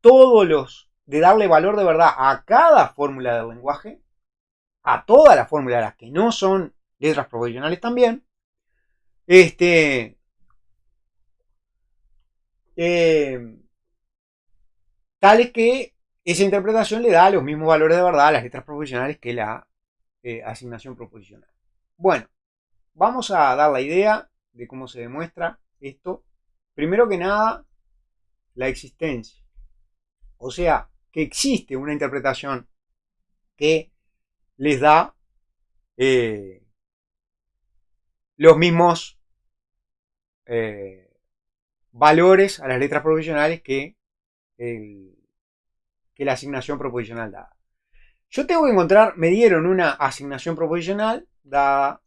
de darle valor de verdad a cada fórmula del lenguaje, a todas las fórmulas, las que no son letras proposicionales también, tales que esa interpretación le da los mismos valores de verdad a las letras proposicionales que la asignación proposicional. Bueno, vamos a dar la idea de cómo se demuestra esto. Primero que nada, la existencia. O sea, que existe una interpretación que les da los mismos valores a las letras proposicionales que que la asignación proposicional dada. Yo tengo que encontrar, me dieron una asignación proposicional dada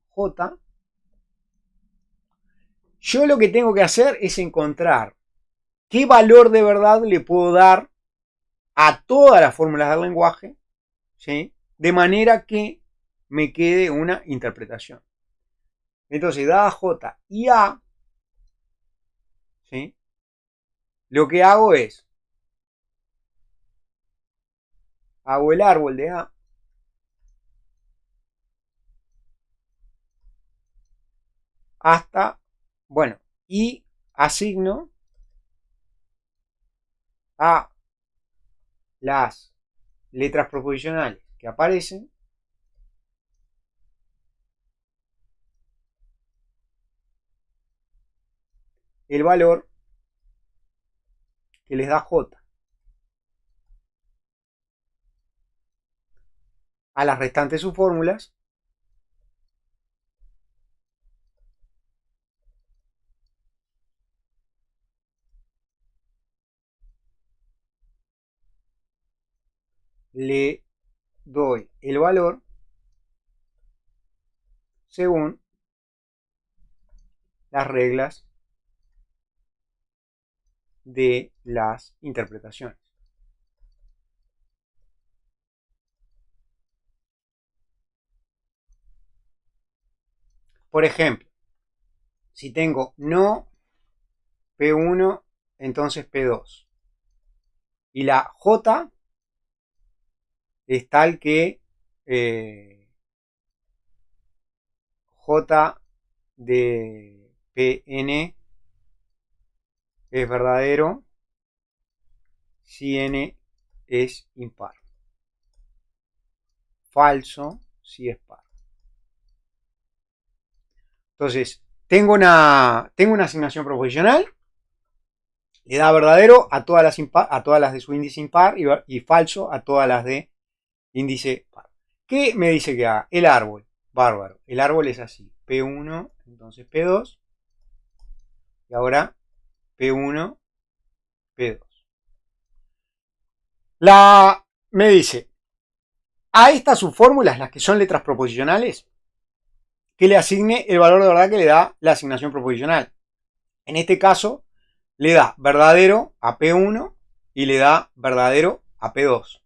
J. Yo lo que tengo que hacer es encontrar qué valor de verdad le puedo dar a todas las fórmulas del lenguaje, ¿sí? De manera que me quede una interpretación. Entonces, dada J y A, ¿sí? Lo que hago es, hago el árbol de A, hasta, bueno, y asigno a las letras proposicionales que aparecen el valor que les da J. A las restantes subfórmulas le doy el valor según las reglas de las interpretaciones. Por ejemplo, si tengo no P1, entonces P2. Y la J es tal que J de Pn es verdadero si n es impar. Falso si es par. Entonces, tengo una asignación proposicional, le da verdadero a todas las de su índice impar y falso a todas las de índice par. ¿Qué me dice que haga? El árbol. Bárbaro. El árbol es así. P1, entonces P2. Y ahora P1, P2. Me dice, a estas subfórmulas, las que son letras proposicionales, que le asigne el valor de verdad que le da la asignación proposicional. En este caso, le da verdadero a P1 y le da verdadero a P2.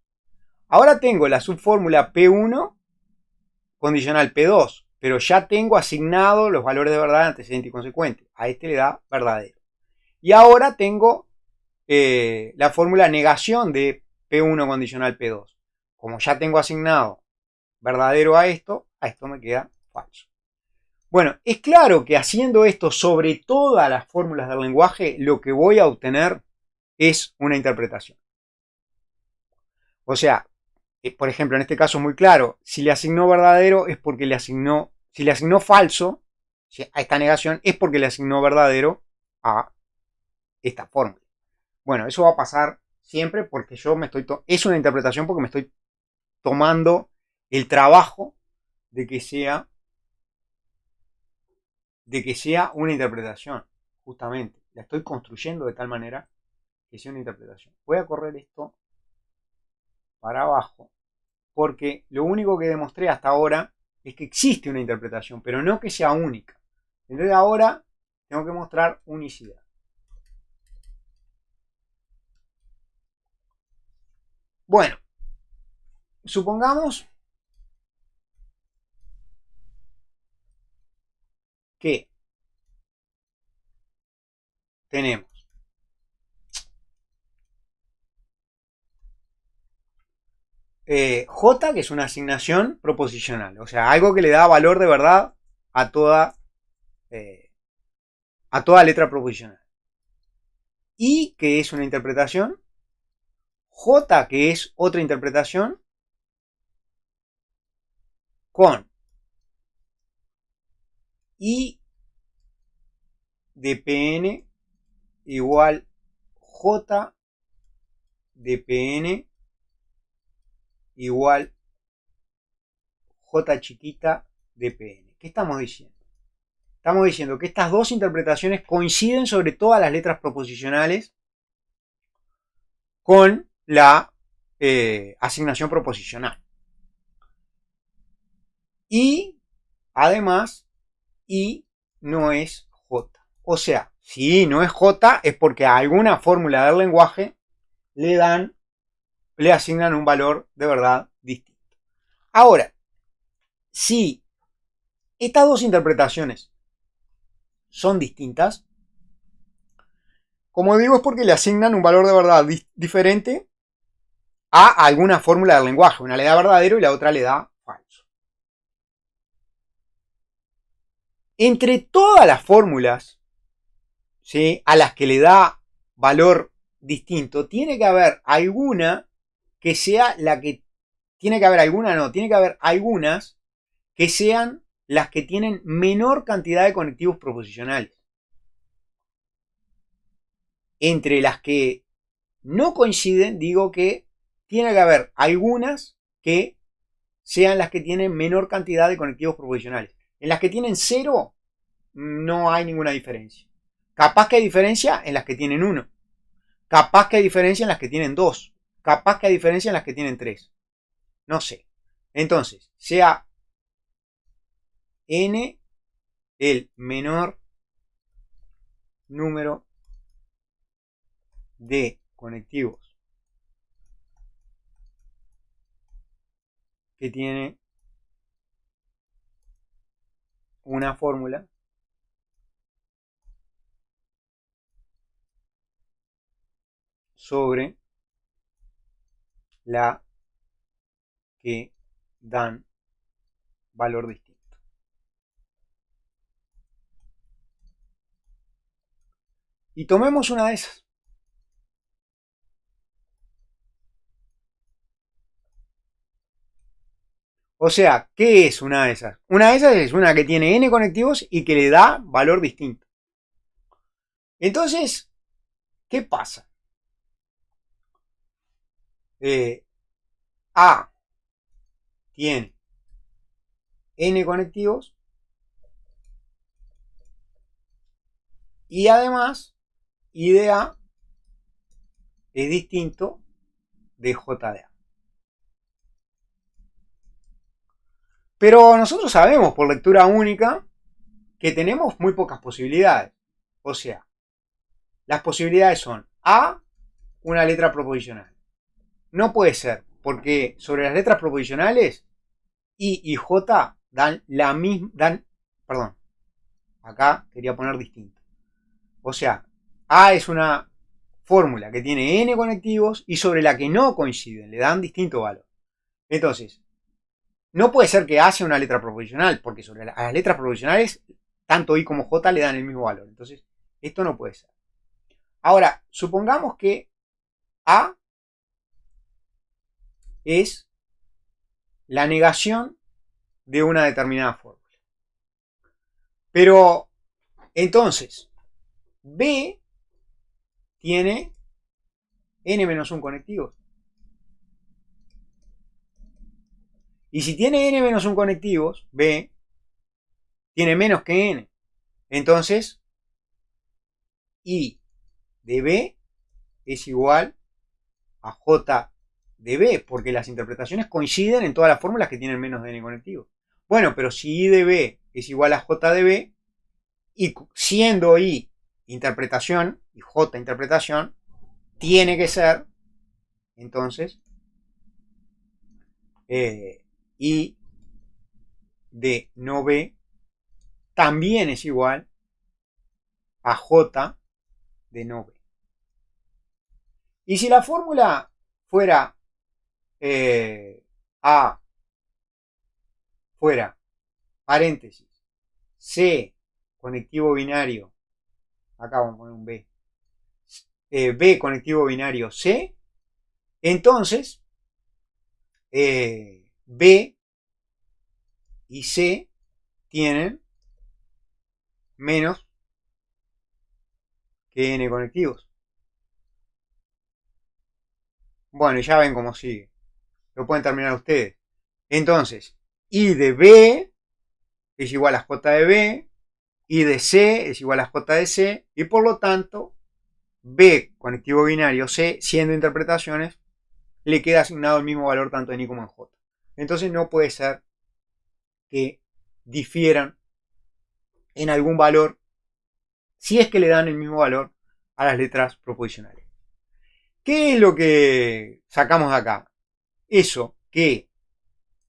Ahora tengo la subfórmula P1 condicional P2, pero ya tengo asignado los valores de verdad antecedente y consecuente. A este le da verdadero. Y ahora tengo la fórmula negación de P1 condicional P2. Como ya tengo asignado verdadero a esto me queda falso. Bueno, es claro que haciendo esto sobre todas las fórmulas del lenguaje, lo que voy a obtener es una interpretación. O sea, por ejemplo, en este caso es muy claro, si le asignó verdadero es porque si le asignó falso a esta negación es porque le asignó verdadero a esta fórmula. Bueno, eso va a pasar siempre porque es una interpretación porque me estoy tomando el trabajo de que sea una interpretación, justamente. La estoy construyendo de tal manera que sea una interpretación. Voy a correr esto para abajo porque lo único que demostré hasta ahora es que existe una interpretación, pero no que sea única. Entonces ahora tengo que mostrar unicidad. Bueno, supongamos que tenemos J, que es una asignación proposicional, o sea, algo que le da valor de verdad a toda letra proposicional. I, que es una interpretación, J, que es otra interpretación, con I de Pn igual J de Pn igual J chiquita de Pn. ¿Qué estamos diciendo? Estamos diciendo que estas dos interpretaciones coinciden sobre todas las letras proposicionales con la asignación proposicional. Y además, I no es J. O sea, si I no es J es porque a alguna fórmula del lenguaje le asignan un valor de verdad distinto. Ahora, si estas dos interpretaciones son distintas, como digo, es porque le asignan un valor de verdad diferente a alguna fórmula del lenguaje. Una le da verdadero y la otra le da falso. Entre todas las fórmulas, ¿sí?, a las que le da valor distinto, tiene que haber alguna que sea la que... Tiene que haber alguna, no, tiene que haber algunas que sean las que tienen menor cantidad de conectivos proposicionales. Entre las que no coinciden, digo que tiene que haber algunas que sean las que tienen menor cantidad de conectivos proposicionales. En las que tienen 0 no hay ninguna diferencia. Capaz que hay diferencia en las que tienen 1. Capaz que hay diferencia en las que tienen 2. Capaz que hay diferencia en las que tienen 3. No sé. Entonces, sea n el menor número de conectivos que tiene una fórmula sobre la que dan valor distinto. Y tomemos una de esas. O sea, ¿qué es una de esas? Una de esas es una que tiene n conectivos y que le da valor distinto. Entonces, ¿qué pasa? A tiene n conectivos y además I de A es distinto de J de A. Pero nosotros sabemos por lectura única que tenemos muy pocas posibilidades. O sea, las posibilidades son A, una letra proposicional. No puede ser, porque sobre las letras proposicionales I y J dan la misma... Perdón, acá quería poner distinto. O sea, A es una fórmula que tiene n conectivos y sobre la que no coinciden, le dan distinto valor. Entonces, no puede ser que A sea una letra proposicional, porque sobre las letras proposicionales, tanto I como J le dan el mismo valor. Entonces, esto no puede ser. Ahora, supongamos que A es la negación de una determinada fórmula. Pero, entonces, B tiene n-1 conectivos. Y si tiene n-1 conectivos, B tiene menos que n. Entonces, I de B es igual a J de B, porque las interpretaciones coinciden en todas las fórmulas que tienen menos de n conectivos. Bueno, pero si I de B es igual a J de B, y siendo I interpretación y J interpretación, tiene que ser, entonces, I de no B también es igual a J de no B. Y si la fórmula fuera A fuera paréntesis C conectivo binario, acá vamos a poner un B, B conectivo binario C, entonces B y C tienen menos que n conectivos. Bueno, y ya ven cómo sigue. Lo pueden terminar ustedes. Entonces, I de B es igual a J de B, I de C es igual a J de C, y por lo tanto, B conectivo binario C, siendo interpretaciones, le queda asignado el mismo valor tanto en I como en J. Entonces no puede ser que difieran en algún valor si es que le dan el mismo valor a las letras proposicionales. ¿Qué es lo que sacamos de acá? Eso, que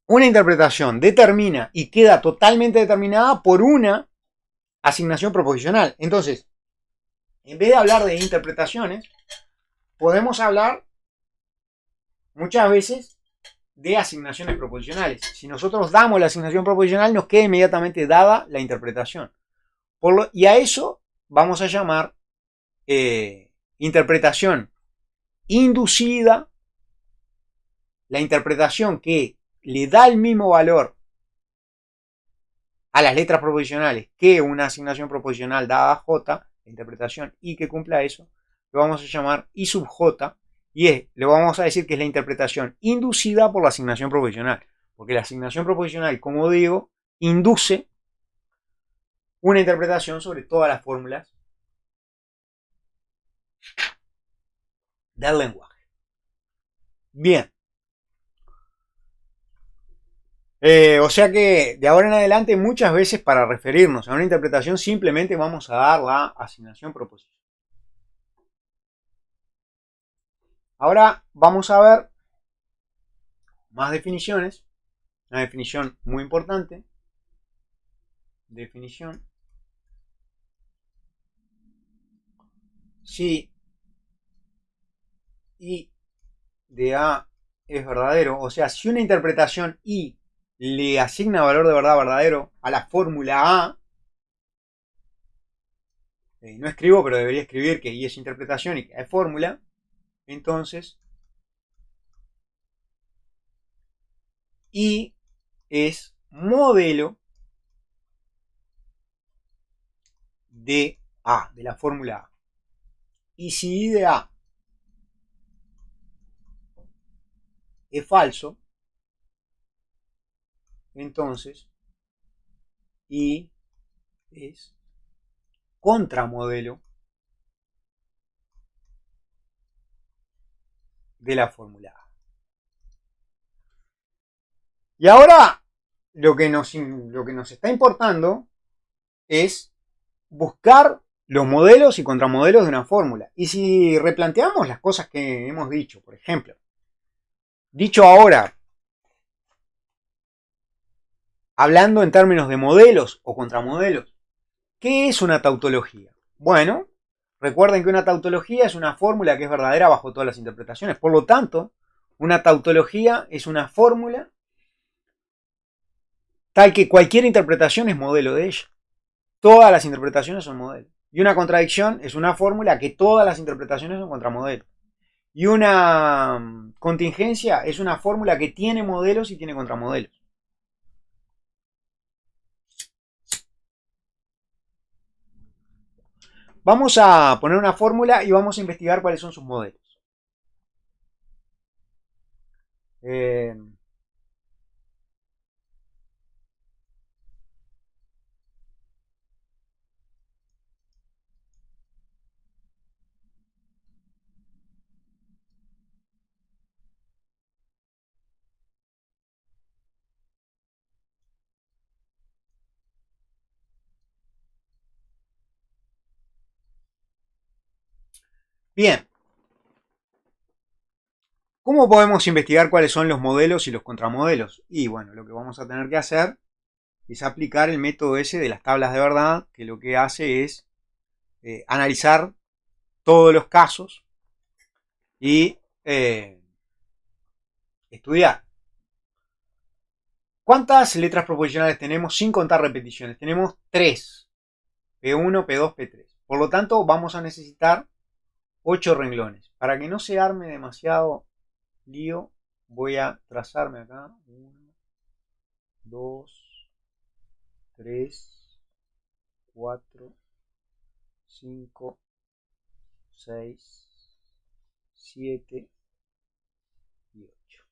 una interpretación determina y queda totalmente determinada por una asignación proposicional. Entonces, en vez de hablar de interpretaciones, podemos hablar muchas veces de asignaciones proposicionales. Si nosotros damos la asignación proposicional, nos queda inmediatamente dada la interpretación. Y a eso vamos a llamar interpretación inducida, la interpretación que le da el mismo valor a las letras proposicionales que una asignación proposicional dada a J, la interpretación I que cumpla eso, lo vamos a llamar I sub J, y le vamos a decir que es la interpretación inducida por la asignación proposicional, porque la asignación proposicional, como digo, induce una interpretación sobre todas las fórmulas del lenguaje. Bien. O sea que de ahora en adelante muchas veces para referirnos a una interpretación simplemente vamos a dar la asignación proposicional. Ahora vamos a ver más definiciones. Una definición muy importante. Definición. Si I de A es verdadero, o sea, si una interpretación I le asigna valor de verdad verdadero a la fórmula A, no escribo, pero debería escribir que I es interpretación y que A es fórmula, entonces I es modelo de A, de la fórmula A. Y si I de A es falso, entonces I es contramodelo de la fórmula A. Y ahora lo que nos está importando es buscar los modelos y contramodelos de una fórmula. Y si replanteamos las cosas que hemos dicho, por ejemplo, dicho ahora, hablando en términos de modelos o contramodelos, ¿qué es una tautología? Bueno, recuerden que una tautología es una fórmula que es verdadera bajo todas las interpretaciones. Por lo tanto, una tautología es una fórmula tal que cualquier interpretación es modelo de ella. Todas las interpretaciones son modelos. Y una contradicción es una fórmula que todas las interpretaciones son contramodelos. Y una contingencia es una fórmula que tiene modelos y tiene contramodelos. Vamos a poner una fórmula y vamos a investigar cuáles son sus modelos. Bien. ¿Cómo podemos investigar cuáles son los modelos y los contramodelos? Y bueno, lo que vamos a tener que hacer es aplicar el método ese de las tablas de verdad, que lo que hace es analizar todos los casos y estudiar. ¿Cuántas letras proposicionales tenemos sin contar repeticiones? Tenemos 3. P1, P2, P3. Por lo tanto, vamos a necesitar 8 renglones. Para que no se arme demasiado lío, voy a trazarme acá. 1, 2, 3, 4, 5, 6, 7 y 8.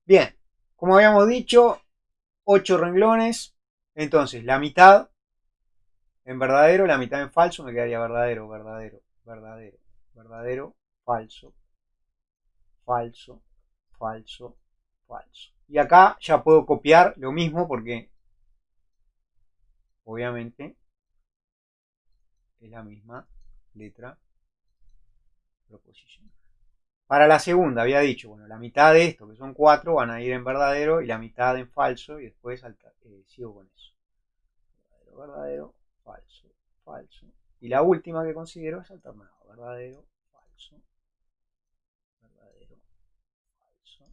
Bien, como habíamos dicho, 8 renglones. Entonces, la mitad en verdadero, la mitad en falso, me quedaría verdadero, verdadero, verdadero, verdadero, falso, falso, falso, falso. Y acá ya puedo copiar lo mismo porque obviamente es la misma letra proposicional. Para la segunda había dicho, bueno, la mitad de esto, que son 4, van a ir en verdadero y la mitad en falso, y después sigo con eso. Verdadero, verdadero, falso, falso. Y la última que considero es alternado. Verdadero, falso, verdadero, falso,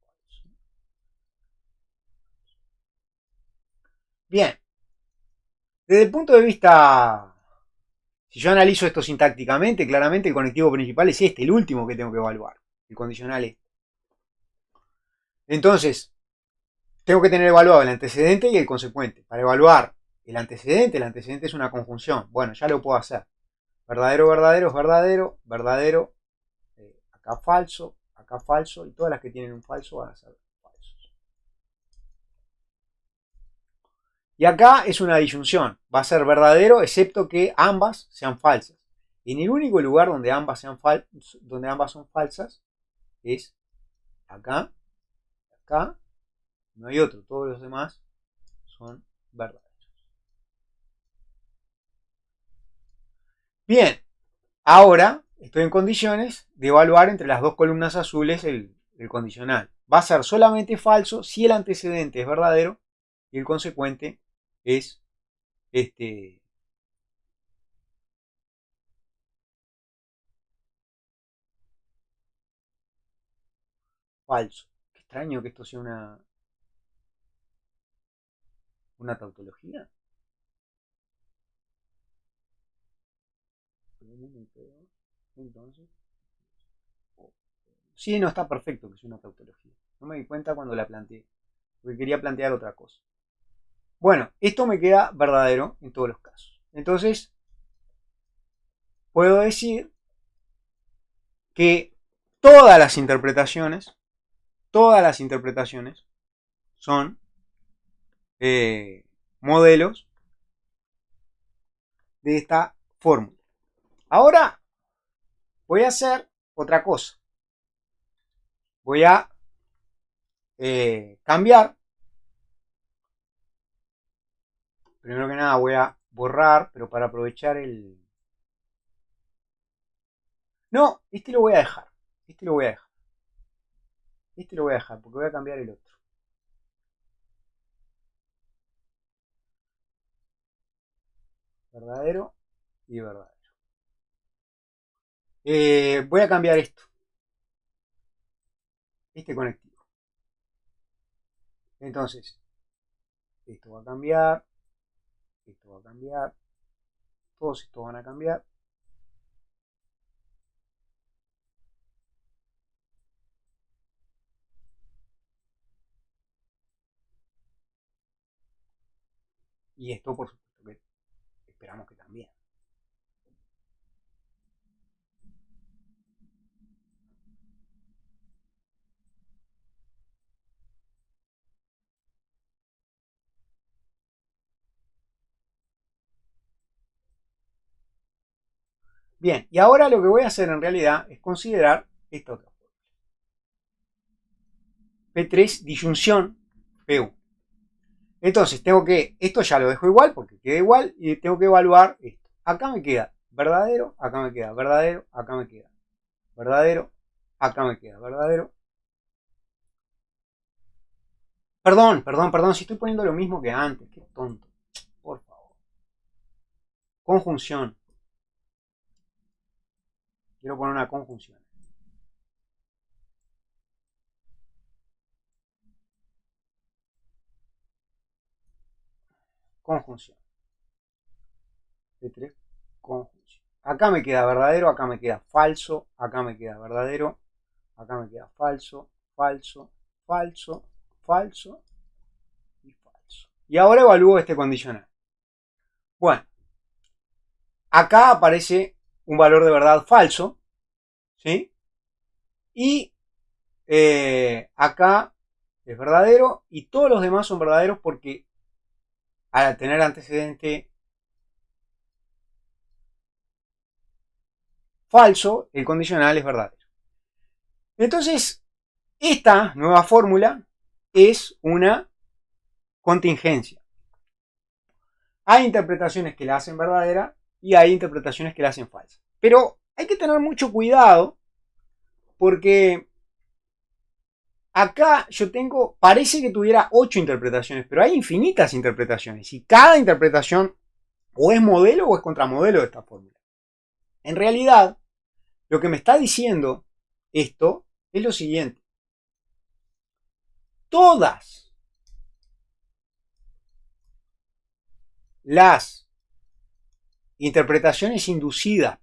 falso. Bien. Desde el punto de vista, si yo analizo esto sintácticamente, claramente el conectivo principal es este, el último que tengo que evaluar, el condicional este. Entonces, tengo que tener evaluado el antecedente y el consecuente. Para evaluar el antecedente es una conjunción. Bueno, ya lo puedo hacer. Verdadero, verdadero es verdadero, verdadero, acá falso, y todas las que tienen un falso van a ser falsos. Y acá es una disyunción, va a ser verdadero excepto que ambas sean falsas. En el único lugar donde ambas son falsas es acá, acá, no hay otro, todos los demás son verdaderos. Bien, ahora estoy en condiciones de evaluar entre las dos columnas azules el condicional. Va a ser solamente falso si el antecedente es verdadero y el consecuente es falso. Qué extraño que esto sea una tautología. Entonces, sí, no está perfecto que sea una tautología. No me di cuenta cuando la planteé, porque quería plantear otra cosa. Bueno, esto me queda verdadero en todos los casos. Entonces, puedo decir que todas las interpretaciones son modelos de esta fórmula. Ahora voy a hacer otra cosa. Voy a cambiar. Primero que nada voy a borrar, pero para aprovechar el... No, este lo voy a dejar. Este lo voy a dejar. Este lo voy a dejar porque voy a cambiar el otro. Verdadero y verdadero. Voy a cambiar esto. Este conectivo. Entonces, esto va a cambiar. Esto va a cambiar. Todos estos van a cambiar. Y esto, por supuesto, que esperamos que también. Bien, y ahora lo que voy a hacer en realidad es considerar esta otra fórmula. P3 disyunción P1. Entonces tengo que, esto ya lo dejo igual porque queda igual y tengo que evaluar esto. Acá me queda verdadero, acá me queda verdadero, acá me queda verdadero, acá me queda verdadero. Perdón, si estoy poniendo lo mismo que antes, qué tonto. Por favor. Conjunción. Quiero poner una conjunción. Conjunción. P3, conjunción. Acá me queda verdadero, acá me queda falso, acá me queda verdadero, acá me queda falso, falso, falso, falso y falso. Y ahora evalúo este condicional. Bueno, acá aparece un valor de verdad falso, ¿sí? Y acá es verdadero y todos los demás son verdaderos porque al tener antecedente falso, el condicional es verdadero. Entonces, esta nueva fórmula es una contingencia. Hay interpretaciones que la hacen verdadera y hay interpretaciones que la hacen falsa. Pero hay que tener mucho cuidado porque acá yo tengo, parece que tuviera 8 interpretaciones, pero hay infinitas interpretaciones y cada interpretación o es modelo o es contramodelo de esta fórmula. En realidad, lo que me está diciendo esto es lo siguiente. Todas las interpretaciones inducidas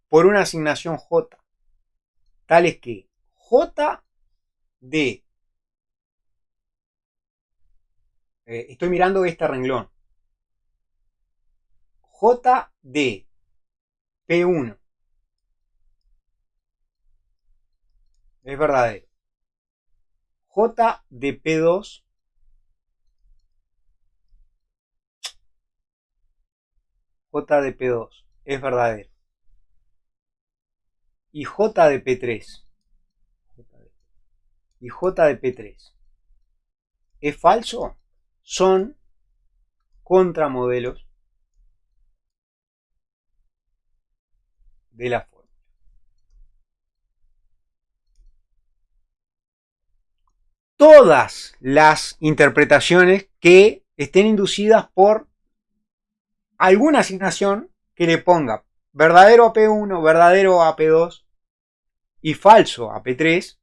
por una asignación J, tales que J de, estoy mirando este renglón, J de P1 es verdadero, J de P2 J de P2 es verdadero y J de P3 y J de P3 es falso, son contramodelos de la fórmula. Todas las interpretaciones que estén inducidas por alguna asignación que le ponga verdadero a P1, verdadero a P2 y falso a P3,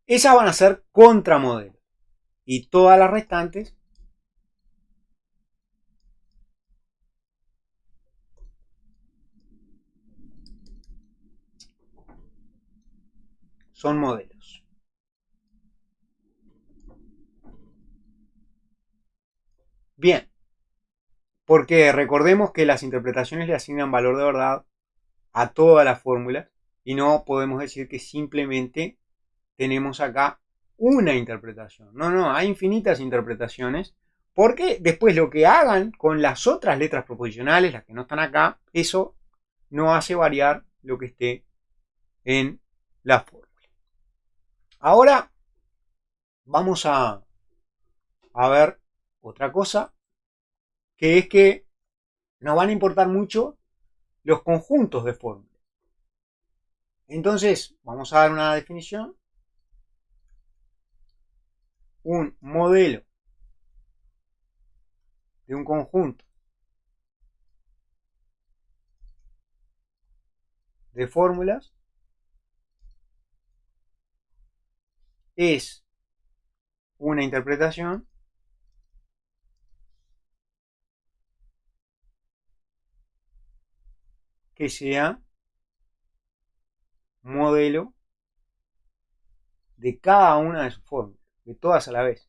esas van a ser contramodelos. Y todas las restantes son modelos. Bien, porque recordemos que las interpretaciones le asignan valor de verdad a todas las fórmulas y no podemos decir que simplemente tenemos acá una interpretación. No, hay infinitas interpretaciones porque después lo que hagan con las otras letras proposicionales, las que no están acá, eso no hace variar lo que esté en la fórmula. Ahora vamos a ver otra cosa, que es que nos van a importar mucho los conjuntos de fórmulas. Entonces, vamos a dar una definición. Un modelo de un conjunto de fórmulas es una interpretación que sea modelo de cada una de sus fórmulas, de todas a la vez.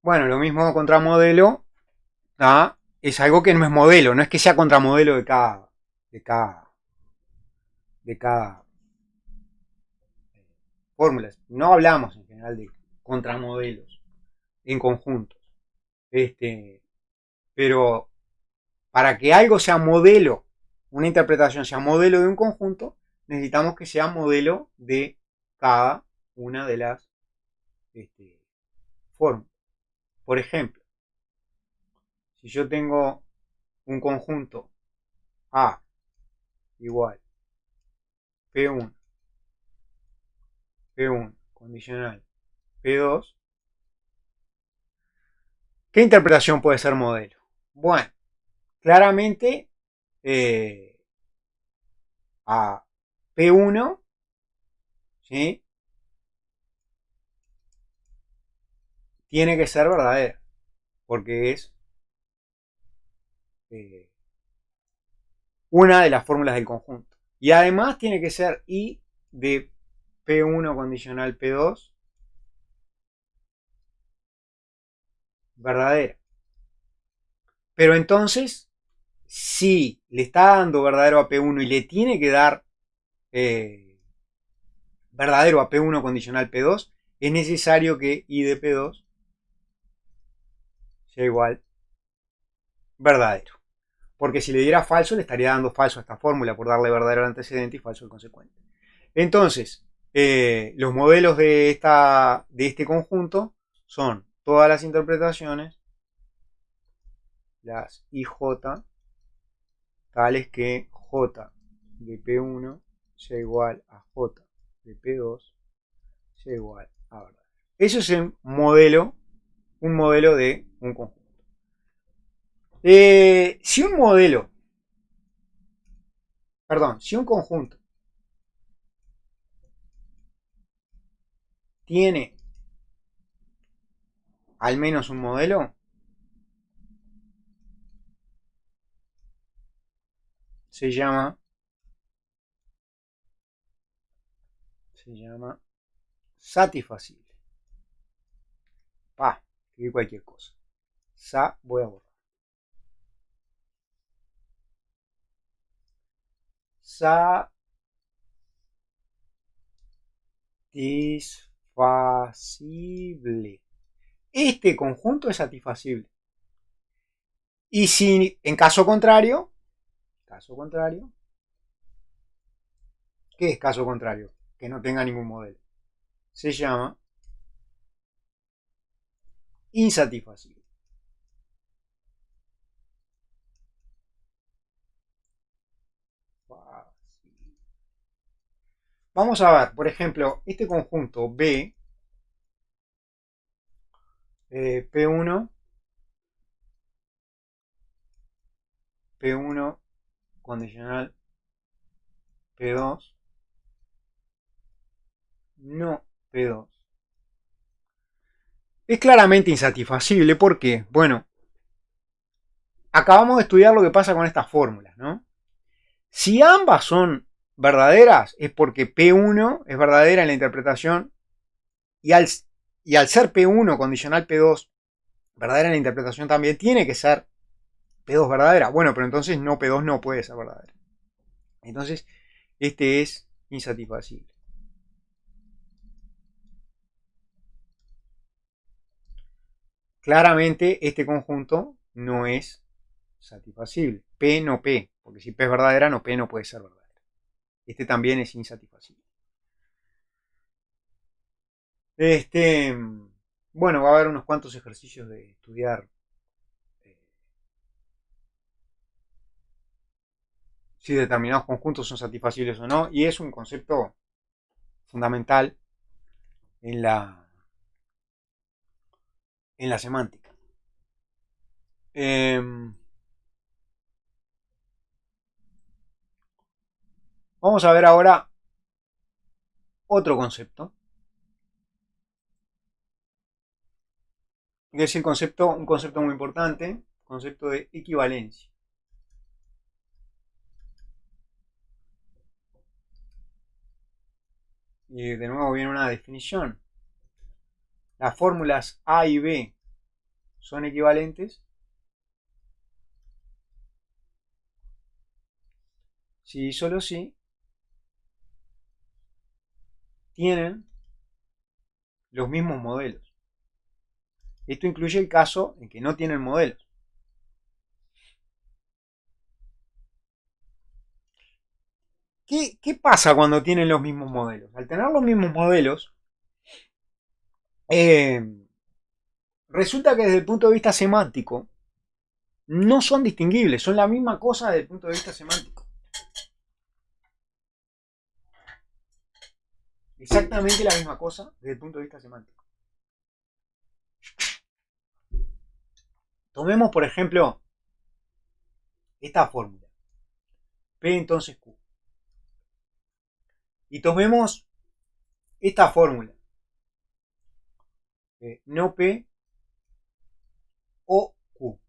Bueno, lo mismo contramodelo, ¿ah? Es algo que no es modelo, no es que sea contramodelo de cada fórmula. No hablamos en general de contramodelos en conjuntos. Pero para que algo sea modelo, una interpretación sea modelo de un conjunto, necesitamos que sea modelo de cada una de las fórmulas. Por ejemplo, si yo tengo un conjunto A igual P1, P1 condicional P2, ¿qué interpretación puede ser modelo? Bueno, claramente a P1, ¿sí? Tiene que ser verdadera, porque es una de las fórmulas del conjunto. Y además tiene que ser I de P1 condicional P2 verdadera. Pero entonces, si le está dando verdadero a P1 y le tiene que dar verdadero a P1 condicional P2, es necesario que I de P2 sea igual verdadero. Porque si le diera falso, le estaría dando falso a esta fórmula por darle verdadero al antecedente y falso al consecuente. Entonces, los modelos de este conjunto son todas las interpretaciones, las IJ, tales que J de P1 sea igual a J de P2 sea igual a verdadero. Eso es un modelo de un conjunto. Si un modelo, perdón, si un conjunto tiene al menos un modelo, se llama satisfacible. Escribí cualquier cosa. Voy a borrar. Satisfacible. Este conjunto es satisfacible. Y si en caso contrario, ¿qué es caso contrario? Que no tenga ningún modelo. Se llama insatisfacible. Vamos a ver, por ejemplo, este conjunto B, P1, P1 condicional P2, no P2. Es claramente insatisfacible porque, bueno, acabamos de estudiar lo que pasa con estas fórmulas, ¿no? Si ambas son verdaderas, es porque P1 es verdadera en la interpretación y al ser P1 condicional P2 verdadera en la interpretación también tiene que ser P2 verdadera. Bueno, pero entonces no, P2 no puede ser verdadera. Entonces, este es insatisfacible. Claramente este conjunto no es satisfacible. P no P, porque si P es verdadera, no P no puede ser verdadera. Este también es insatisfacible. Bueno, va a haber unos cuantos ejercicios de estudiar si determinados conjuntos son satisfacibles o no, y es un concepto fundamental en la semántica. Vamos a ver ahora otro concepto, que es un concepto muy importante, concepto de equivalencia. Y de nuevo viene una definición. Las fórmulas A y B son equivalentes si y solo si tienen los mismos modelos. Esto incluye el caso en que no tienen modelos. ¿Qué pasa cuando tienen los mismos modelos? Al tener los mismos modelos, resulta que desde el punto de vista semántico no son distinguibles, son la misma cosa desde el punto de vista semántico. Exactamente la misma cosa desde el punto de vista semántico. Tomemos, por ejemplo, esta fórmula. P entonces Q. Y tomemos esta fórmula. No P o Q.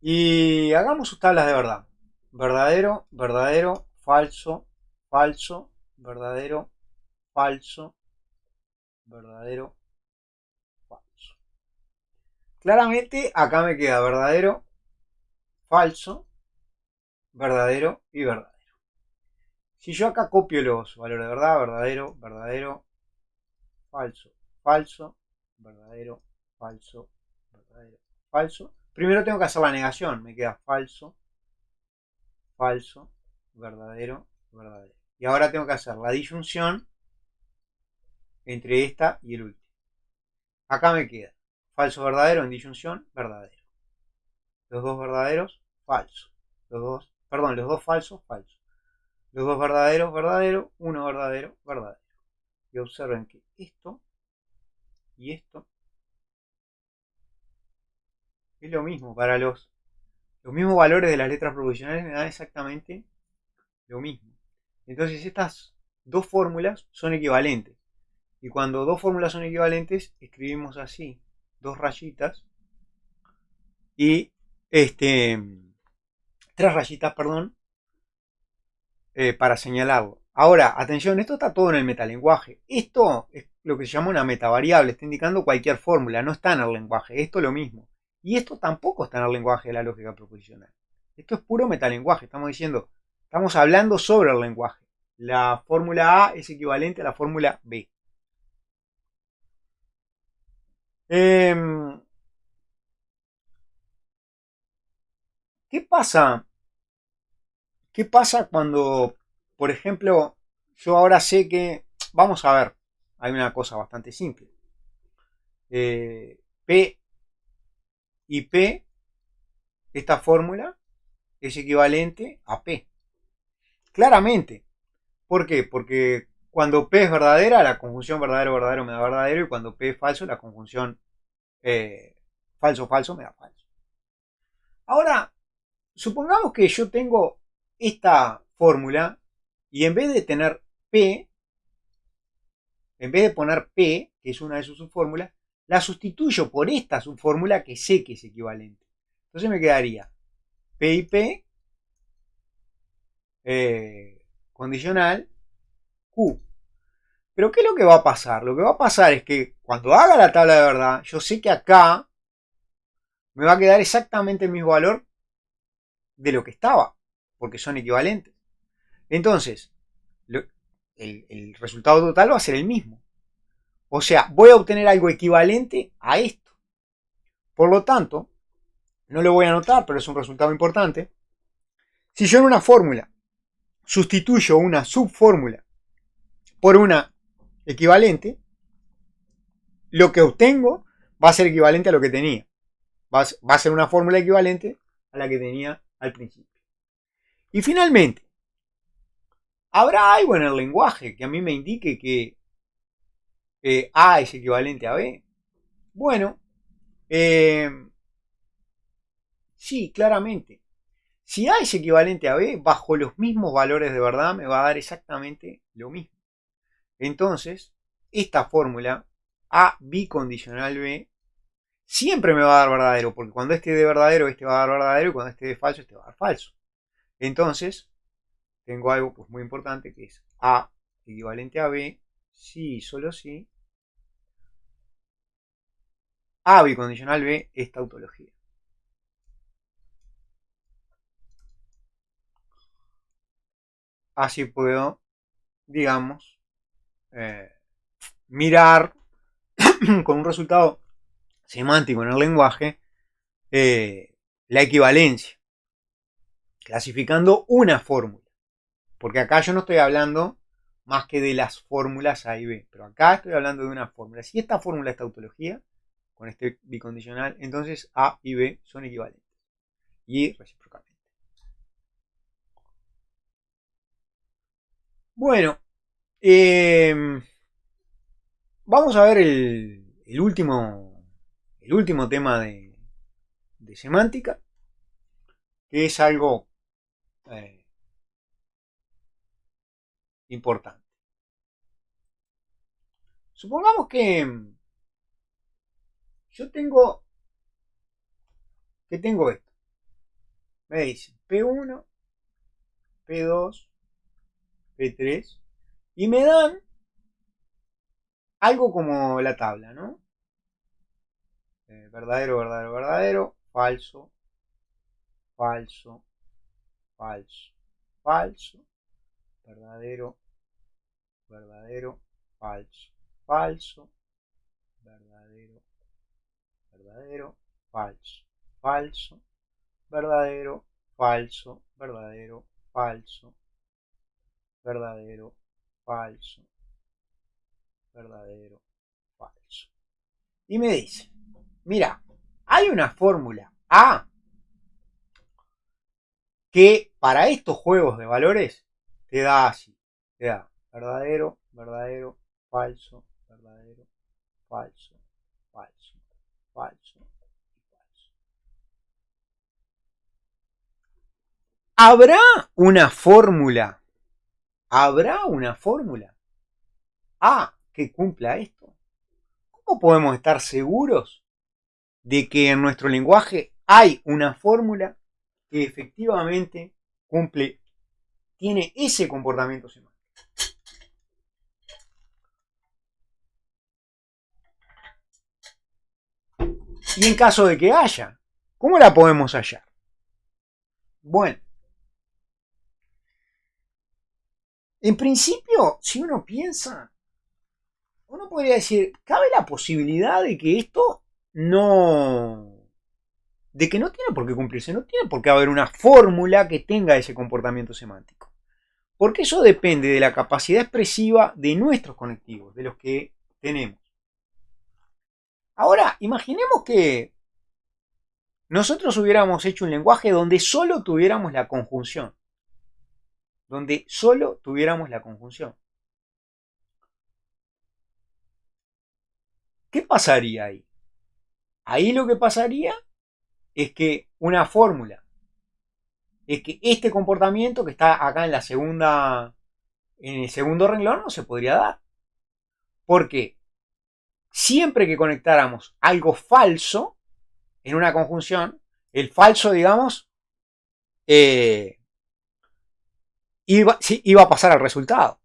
Y hagamos sus tablas de verdad. Verdadero, verdadero, falso, falso, verdadero, falso, verdadero, falso. Claramente acá me queda verdadero, falso, verdadero y verdadero. Si yo acá copio los valores de verdad, verdadero, verdadero, falso, falso, verdadero, falso, verdadero, falso. Primero tengo que hacer la negación, me queda falso, falso, verdadero, verdadero. Y ahora tengo que hacer la disyunción entre esta y el último. Acá me queda falso, verdadero, en disyunción, verdadero. Los dos verdaderos, falso. Los dos falsos, falso. Los dos verdaderos, verdadero. Uno verdadero, verdadero. Y observen que esto y esto es lo mismo. Para los mismos valores de las letras proposicionales me dan exactamente lo mismo. Entonces estas dos fórmulas son equivalentes. Y cuando dos fórmulas son equivalentes, escribimos así, dos rayitas y tres rayitas, perdón, para señalarlo. Ahora, atención, esto está todo en el metalenguaje. Esto es lo que se llama una metavariable, está indicando cualquier fórmula, no está en el lenguaje. Esto es lo mismo. Y esto tampoco está en el lenguaje de la lógica proposicional. Esto es puro metalenguaje, estamos hablando sobre el lenguaje. La fórmula A es equivalente a la fórmula B. ¿Qué pasa? ¿Qué pasa cuando, por ejemplo, yo ahora sé que, vamos a ver, hay una cosa bastante simple. P y P, esta fórmula es equivalente a P. Claramente. ¿Por qué? Porque cuando P es verdadera, la conjunción verdadero, verdadero me da verdadero, y cuando P es falso, la conjunción falso, falso me da falso. Ahora, supongamos que yo tengo esta fórmula y en vez de tener P, en vez de poner P, que es una de sus subfórmulas, la sustituyo por esta subfórmula que sé que es equivalente. Entonces me quedaría P y P condicional Q. Pero ¿qué es lo que va a pasar? Lo que va a pasar es que cuando haga la tabla de verdad, yo sé que acá me va a quedar exactamente el mismo valor de lo que estaba, porque son equivalentes. Entonces, el resultado total va a ser el mismo. O sea, voy a obtener algo equivalente a esto. Por lo tanto, no lo voy a anotar, pero es un resultado importante. Si yo en una fórmula sustituyo una subfórmula por una equivalente, lo que obtengo va a ser equivalente a lo que tenía. Va a ser una fórmula equivalente a la que tenía al principio. Y finalmente, ¿habrá algo en el lenguaje que a mí me indique que A es equivalente a B? Bueno, sí, claramente. Si A es equivalente a B, bajo los mismos valores de verdad me va a dar exactamente lo mismo. Entonces, esta fórmula A bicondicional B siempre me va a dar verdadero, porque cuando este de verdadero, este va a dar verdadero, y cuando este de falso, este va a dar falso. Entonces, tengo algo pues, muy importante que es A equivalente a B, sí, solo sí, A bicondicional B es tautología. Así puedo, digamos, mirar con un resultado semántico en el lenguaje la equivalencia, clasificando una fórmula. Porque acá yo no estoy hablando más que de las fórmulas A y B, pero acá estoy hablando de una fórmula. Si esta fórmula es tautología, con este bicondicional, entonces A y B son equivalentes. Y recíprocamente. Bueno, vamos a ver el último tema de semántica, que es algo eh, importante. Supongamos que yo tengo esto. Me dicen P1, P2, P3 y me dan algo como la tabla, ¿no? Verdadero, verdadero, verdadero, falso, falso, falso, falso, verdadero, verdadero, falso, falso, verdadero, verdadero, falso, falso, verdadero, falso, verdadero, falso, verdadero, falso, verdadero, falso. Y me dice, mira, hay una fórmula A que para estos juegos de valores te da así, te da verdadero, verdadero, falso, verdadero, falso, falso, falso y falso. ¿Habrá una fórmula? ¿Habrá una fórmula A que cumpla esto? ¿Cómo podemos estar seguros de que en nuestro lenguaje hay una fórmula que efectivamente cumple, tiene ese comportamiento semántico? Y en caso de que haya, ¿cómo la podemos hallar? Bueno, en principio, si uno piensa, uno podría decir, cabe la posibilidad de que esto no, de que no tiene por qué cumplirse, no tiene por qué haber una fórmula que tenga ese comportamiento semántico. Porque eso depende de la capacidad expresiva de nuestros conectivos, de los que tenemos. Ahora, imaginemos que nosotros hubiéramos hecho un lenguaje donde solo tuviéramos la conjunción. Donde solo tuviéramos la conjunción. ¿Qué pasaría ahí? Ahí lo que pasaría es que una fórmula es que este comportamiento que está acá en el segundo renglón no se podría dar. Porque siempre que conectáramos algo falso en una conjunción, el falso, digamos, iba a pasar al resultado.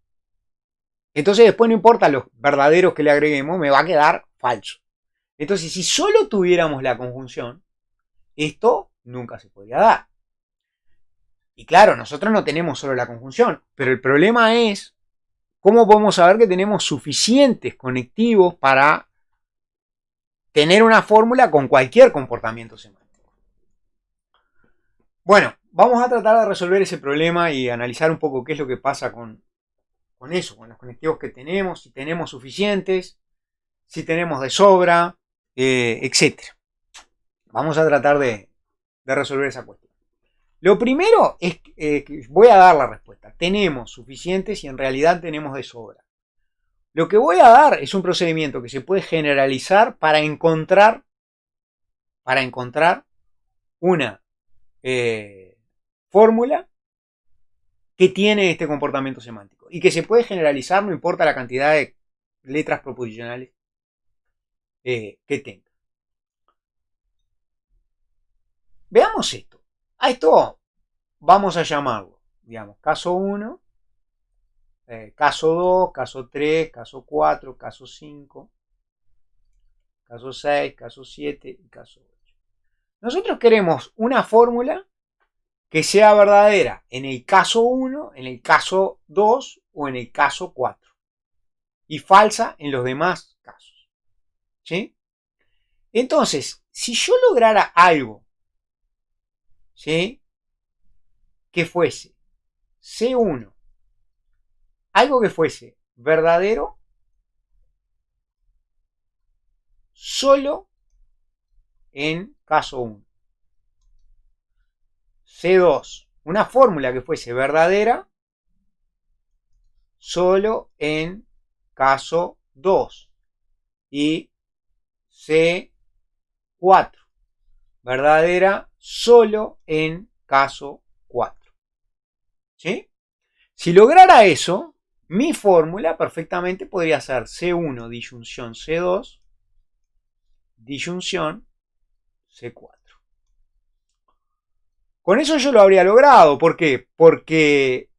Entonces después no importa los verdaderos que le agreguemos, me va a quedar falso. Entonces si solo tuviéramos la conjunción, esto nunca se podría dar. Y claro, nosotros no tenemos solo la conjunción, pero el problema es cómo podemos saber que tenemos suficientes conectivos para tener una fórmula con cualquier comportamiento semántico. Bueno, vamos a tratar de resolver ese problema y analizar un poco qué es lo que pasa con eso, con los conectivos que tenemos, si tenemos suficientes, si tenemos de sobra, etc. Vamos a tratar de resolver esa cuestión. Lo primero es que voy a dar la respuesta. Tenemos suficientes y en realidad tenemos de sobra. Lo que voy a dar es un procedimiento que se puede generalizar para encontrar una fórmula que tiene este comportamiento semántico y que se puede generalizar, no importa la cantidad de letras proposicionales que tenga. Veamos esto. A esto vamos a llamarlo, digamos, caso 1, caso 2, caso 3, caso 4, caso 5, caso 6, caso 7 y caso 8. Nosotros queremos una fórmula que sea verdadera en el caso 1, en el caso 2 o en el caso 4 y falsa en los demás casos. ¿Sí? Entonces, si yo lograra algo, ¿sí?, que fuese C1, algo que fuese verdadero solo en caso 1. C2, una fórmula que fuese verdadera solo en caso 2. Y C4, verdadera solo en caso 4. ¿Sí? Si lograra eso, mi fórmula perfectamente podría ser C1 disyunción C2 disyunción C4. Con eso yo lo habría logrado. ¿Por qué? Porque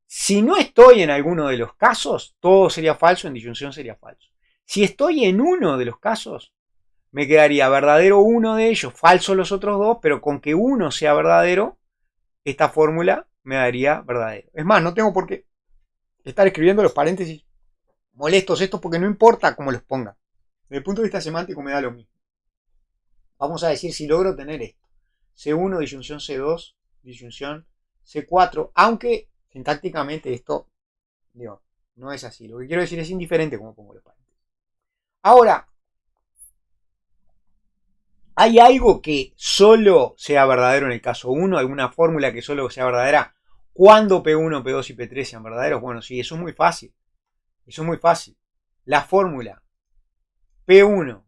si no estoy en alguno de los casos, todo sería falso, en disyunción sería falso. Si estoy en uno de los casos, me quedaría verdadero uno de ellos, falso los otros dos, pero con que uno sea verdadero, esta fórmula me daría verdadero. Es más, no tengo por qué estar escribiendo los paréntesis molestos estos porque no importa cómo los ponga. Desde el punto de vista semántico me da lo mismo. Vamos a decir si logro tener esto. C1, disyunción C2, disyunción C4, aunque sintácticamente esto, digo, no es así. Lo que quiero decir es indiferente como pongo los paréntesis. Ahora, ¿hay algo que solo sea verdadero en el caso 1? ¿Alguna fórmula que solo sea verdadera cuando P1, P2 y P3 sean verdaderos? Bueno, sí, eso es muy fácil. Eso es muy fácil. La fórmula P1,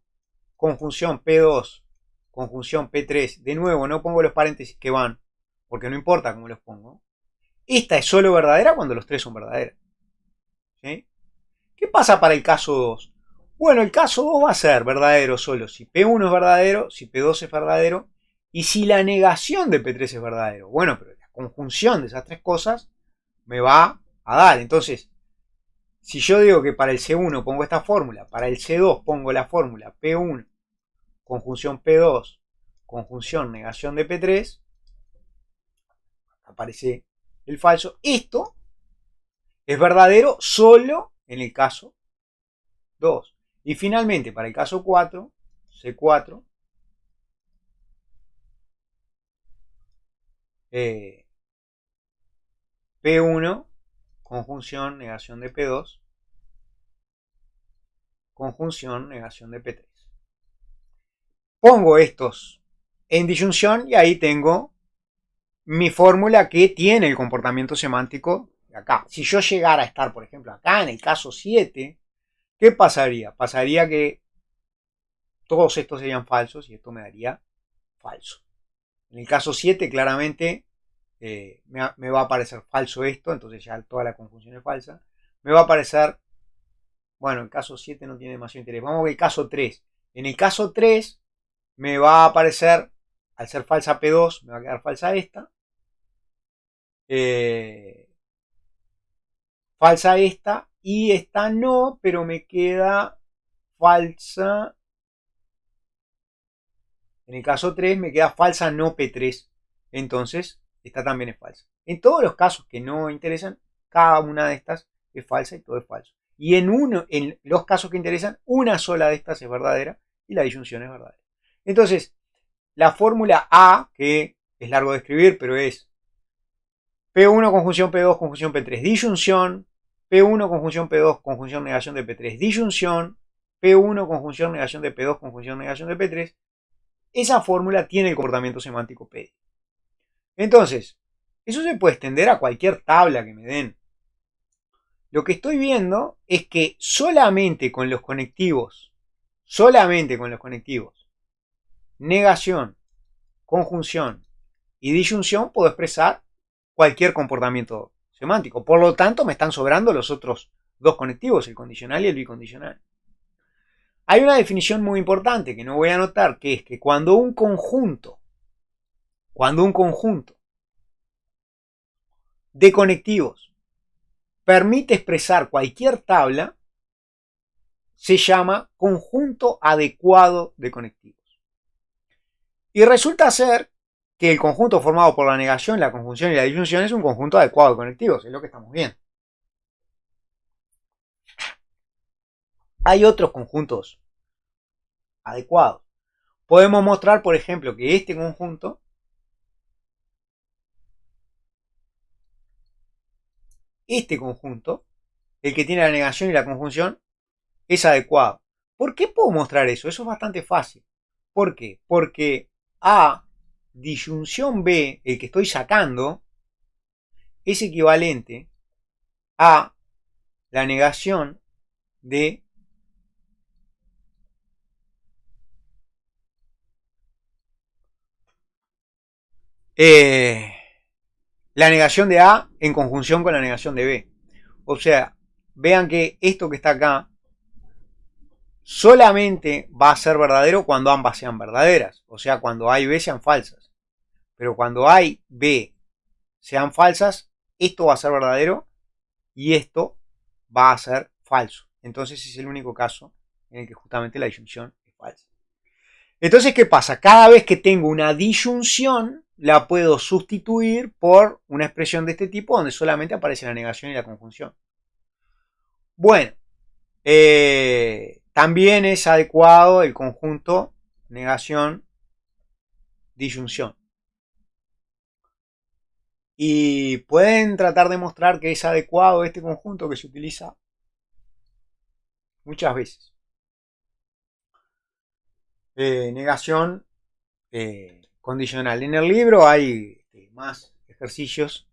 conjunción P2, conjunción P3. De nuevo, no pongo los paréntesis que van, porque no importa cómo los pongo. Esta es solo verdadera cuando los tres son verdaderos. ¿Sí? ¿Qué pasa para el caso 2? Bueno, el caso 2 va a ser verdadero solo si P1 es verdadero, si P2 es verdadero y si la negación de P3 es verdadero. Bueno, pero la conjunción de esas tres cosas me va a dar. Entonces, si yo digo que para el C1 pongo esta fórmula, para el C2 pongo la fórmula P1, conjunción P2, conjunción negación de P3, aparece el falso. Esto es verdadero solo en el caso 2. Y finalmente, para el caso 4, C4, P1, conjunción, negación de P2, conjunción, negación de P3. Pongo estos en disyunción y ahí tengo mi fórmula que tiene el comportamiento semántico de acá. Si yo llegara a estar, por ejemplo, acá en el caso 7, ¿qué pasaría? Pasaría que todos estos serían falsos y esto me daría falso. En el caso 7, claramente me va a aparecer falso esto, entonces ya toda la conjunción es falsa. Me va a aparecer, bueno, el caso 7 no tiene demasiado interés. Vamos a ver el caso 3. En el caso 3 me va a aparecer, al ser falsa P2, me va a quedar falsa esta. Falsa esta y esta no, pero me queda falsa. En el caso 3 me queda falsa no P3. Entonces, esta también es falsa. En todos los casos que no interesan, cada una de estas es falsa y todo es falso. Y en los casos que interesan, una sola de estas es verdadera y la disyunción es verdadera. Entonces, la fórmula A, que es largo de escribir, pero es P1 conjunción P2 conjunción P3 disyunción, P1 conjunción P2 conjunción negación de P3 disyunción, P1 conjunción negación de P2 conjunción negación de P3. Esa fórmula tiene el comportamiento semántico P. Entonces, eso se puede extender a cualquier tabla que me den. Lo que estoy viendo es que solamente con los conectivos, negación, conjunción y disyunción puedo expresar cualquier comportamiento semántico. Por lo tanto, me están sobrando los otros dos conectivos, el condicional y el bicondicional. Hay una definición muy importante que no voy a anotar, que es que cuando un conjunto de conectivos permite expresar cualquier tabla, se llama conjunto adecuado de conectivos. Y resulta ser que el conjunto formado por la negación, la conjunción y la disyunción es un conjunto adecuado de conectivos, es lo que estamos viendo. Hay otros conjuntos adecuados. Podemos mostrar, por ejemplo, que este conjunto el que tiene la negación y la conjunción, es adecuado. ¿Por qué puedo mostrar eso? Eso es bastante fácil. ¿Por qué? Porque A disyunción B, el que estoy sacando, es equivalente a la negación de la negación de A en conjunción con la negación de B. O sea, vean que esto que está acá solamente va a ser verdadero cuando ambas sean verdaderas. O sea, cuando A y B sean falsas. Pero cuando A y B sean falsas, esto va a ser verdadero y esto va a ser falso. Entonces es el único caso en el que justamente la disyunción es falsa. Entonces, ¿qué pasa? Cada vez que tengo una disyunción, la puedo sustituir por una expresión de este tipo donde solamente aparece la negación y la conjunción. Bueno, también es adecuado el conjunto negación, disyunción. Y pueden tratar de mostrar que es adecuado este conjunto que se utiliza muchas veces. Negación condicional. En el libro hay más ejercicios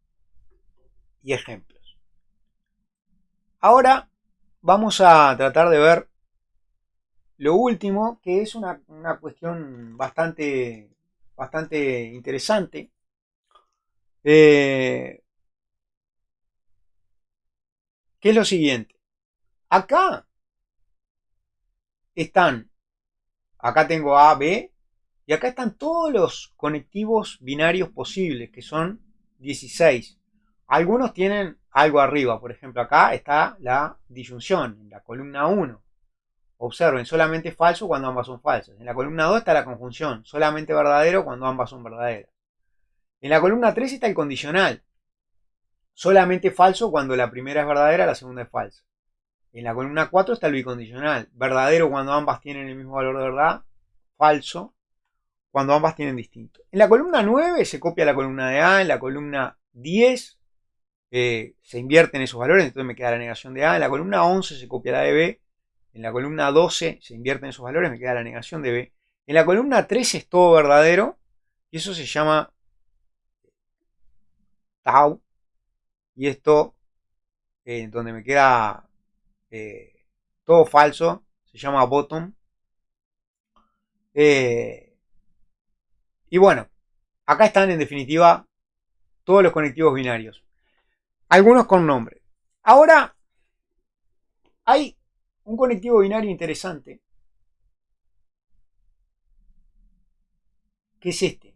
y ejemplos. Ahora vamos a tratar de ver lo último, que es una cuestión bastante interesante. Que es lo siguiente. Acá tengo A, B, y acá están todos los conectivos binarios posibles, que son 16. Algunos tienen algo arriba, por ejemplo, acá está la disyunción, en la columna 1. Observen, solamente falso cuando ambas son falsas. En la columna 2 está la conjunción, solamente verdadero cuando ambas son verdaderas. En la columna 3 está el condicional, solamente falso cuando la primera es verdadera, la segunda es falsa. En la columna 4 está el bicondicional, verdadero cuando ambas tienen el mismo valor de verdad, falso cuando ambas tienen distinto. En la columna 9 se copia la columna de A, en la columna 10 se invierten esos valores, entonces me queda la negación de A, en la columna 11 se copia la de B, en la columna 12 se invierten esos valores, me queda la negación de B, en la columna 13 es todo verdadero, y eso se llama tau, y esto, donde me queda todo falso, se llama bottom. Y bueno, acá están en definitiva todos los conectivos binarios, algunos con nombre. Ahora hay un conectivo binario interesante, que es este.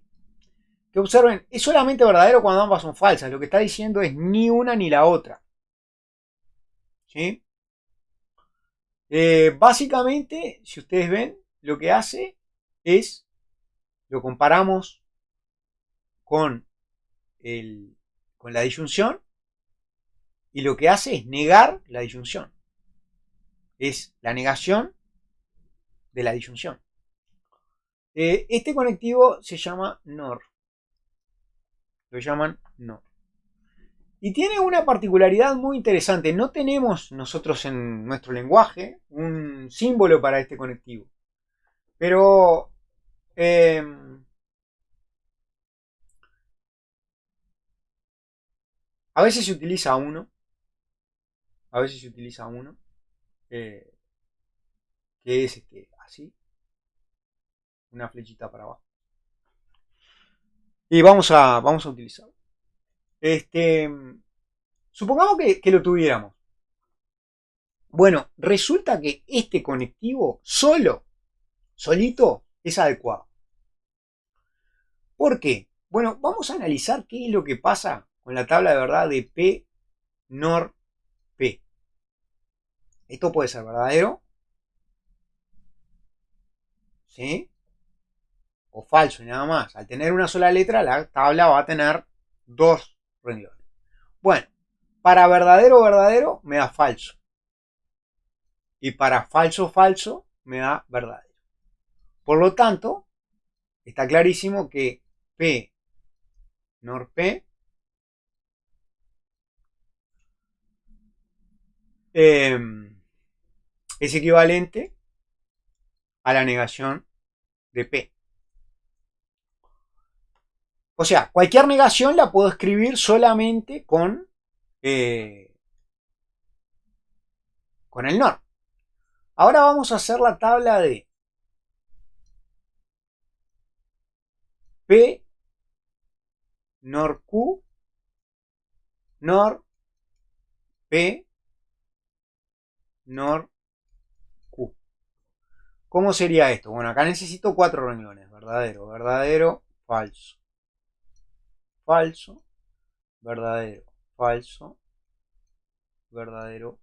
Que observen, es solamente verdadero cuando ambas son falsas. Lo que está diciendo es ni una ni la otra. ¿Sí? Básicamente, si ustedes ven, lo que hace es, lo comparamos con la disyunción, y lo que hace es negar la disyunción. Es la negación de la disyunción. Este conectivo se llama NOR. Lo llaman NOR. Y tiene una particularidad muy interesante. No tenemos nosotros en nuestro lenguaje un símbolo para este conectivo. Pero a veces se utiliza uno. A veces se utiliza uno. Que es así. Una flechita para abajo. Y vamos a utilizarlo. Supongamos que lo tuviéramos. Bueno, resulta que este conectivo solito, es adecuado. ¿Por qué? Bueno, vamos a analizar qué es lo que pasa con la tabla de verdad de P NOR P. Esto puede ser verdadero, ¿sí? O falso y nada más. Al tener una sola letra, la tabla va a tener dos renglones. Bueno, para verdadero me da falso. Y para falso me da verdadero. Por lo tanto, está clarísimo que P NOR P es equivalente a la negación de P. O sea, cualquier negación la puedo escribir solamente con el NOR. Ahora vamos a hacer la tabla de P NOR Q NOR P NOR Q. ¿Cómo sería esto? Bueno, acá necesito 4 renglones. Verdadero, verdadero, falso. Falso, verdadero, falso, verdadero,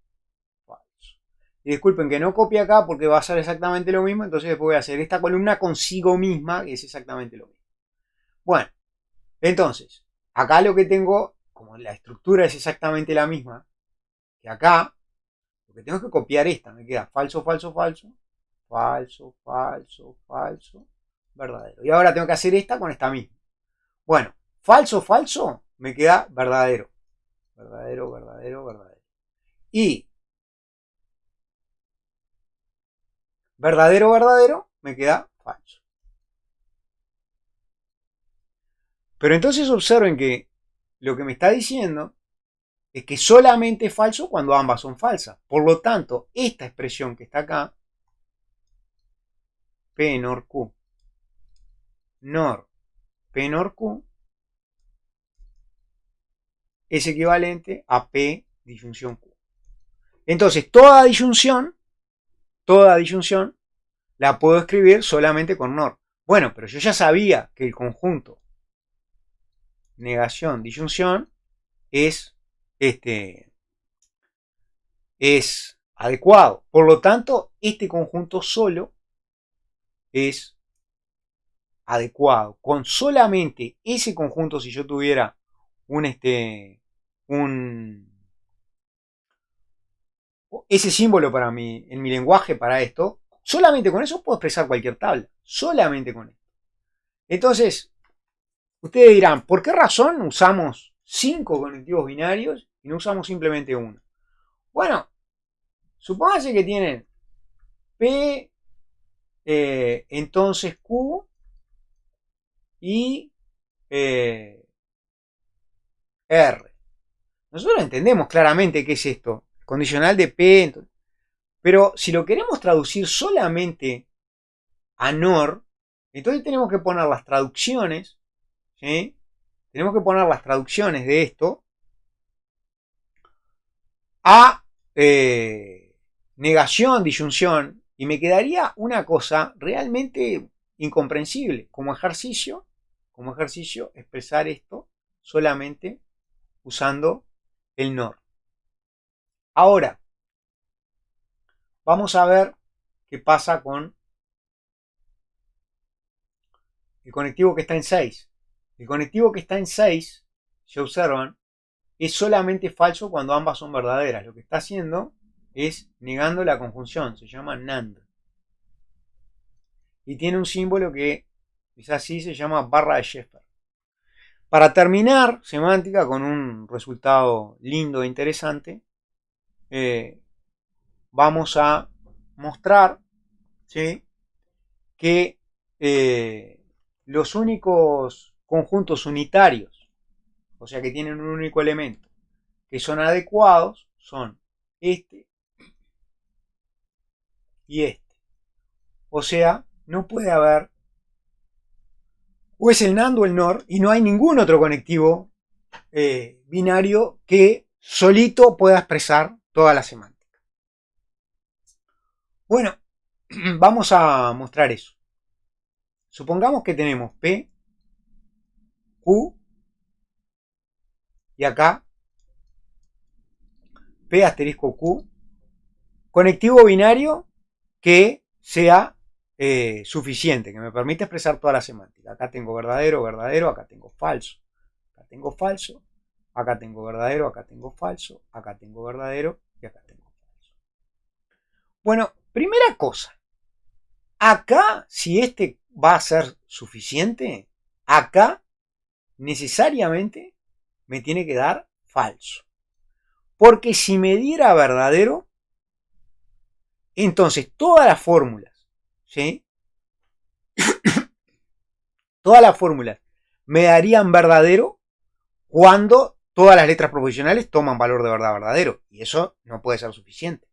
falso. Y disculpen que no copie acá porque va a ser exactamente lo mismo, entonces después voy a hacer esta columna consigo misma, que es exactamente lo mismo. Bueno, entonces, acá lo que tengo, como la estructura es exactamente la misma que acá, Porque tengo que copiar esta. Me queda falso, falso, falso, falso, falso, falso, verdadero. Y ahora tengo que hacer esta con esta misma. Bueno, falso, falso, me queda verdadero. Verdadero, verdadero, verdadero. Y verdadero, verdadero, me queda falso. Pero entonces observen que lo que me está diciendo es que solamente es falso cuando ambas son falsas. Por lo tanto, esta expresión que está acá, P NOR Q, NOR P NOR Q, es equivalente a P disyunción Q. Entonces, toda disyunción la puedo escribir solamente con NOR. Bueno, pero yo ya sabía que el conjunto negación, disyunción es adecuado. Por lo tanto, este conjunto solo es adecuado. Con solamente ese conjunto, si yo tuviera ese símbolo en mi lenguaje para esto, solamente con eso puedo expresar cualquier tabla. Solamente con esto. Entonces, ustedes dirán, ¿por qué razón usamos 5 conectivos binarios y no usamos simplemente uno? Bueno, supónganse que tienen P, entonces Q y R. Nosotros entendemos claramente qué es esto. Condicional de P. Entonces, pero si lo queremos traducir solamente a NOR, entonces tenemos que poner las traducciones. ¿Sí? Tenemos que poner las traducciones de esto a negación, disyunción, y me quedaría una cosa realmente incomprensible. Como ejercicio, expresar esto solamente usando el NOR. Ahora, vamos a ver qué pasa con el conectivo que está en 6. El conectivo que está en 6, si observan, es solamente falso cuando ambas son verdaderas. Lo que está haciendo es negando la conjunción. Se llama NAND. Y tiene un símbolo que es así, se llama barra de Sheffer. Para terminar semántica con un resultado lindo e interesante, vamos a mostrar, ¿sí?, que los únicos conjuntos unitarios, o sea que tienen un único elemento, que son adecuados, son este y este. O sea, no puede haber, o es el NAND o el NOR, y no hay ningún otro conectivo binario que solito pueda expresar toda la semántica. Bueno, vamos a mostrar eso. Supongamos que tenemos P, Q, y acá P asterisco Q, conectivo binario que sea suficiente, que me permite expresar toda la semántica. Acá tengo verdadero, verdadero, acá tengo falso, acá tengo falso, acá tengo verdadero, acá tengo falso, acá tengo verdadero y acá tengo falso. Bueno, primera cosa, acá si este va a ser suficiente, acá necesariamente me tiene que dar falso. Porque si me diera verdadero, entonces todas las fórmulas, ¿sí?, todas las fórmulas me darían verdadero cuando todas las letras proposicionales toman valor de verdad verdadero. Y eso no puede ser suficiente.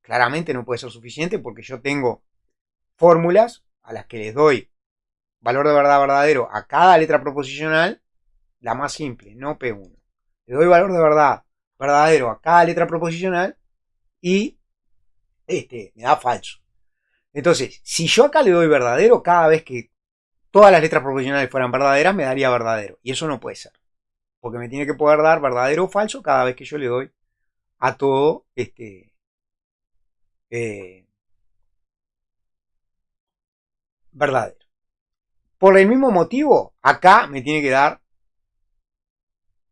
Claramente no puede ser suficiente porque yo tengo fórmulas a las que les doy valor de verdad verdadero a cada letra proposicional, la más simple, no P1. Le doy valor de verdad verdadero a cada letra proposicional y me da falso. Entonces, si yo acá le doy verdadero, cada vez que todas las letras proposicionales fueran verdaderas, me daría verdadero. Y eso no puede ser. Porque me tiene que poder dar verdadero o falso cada vez que yo le doy a todo verdadero. Por el mismo motivo, acá me tiene que dar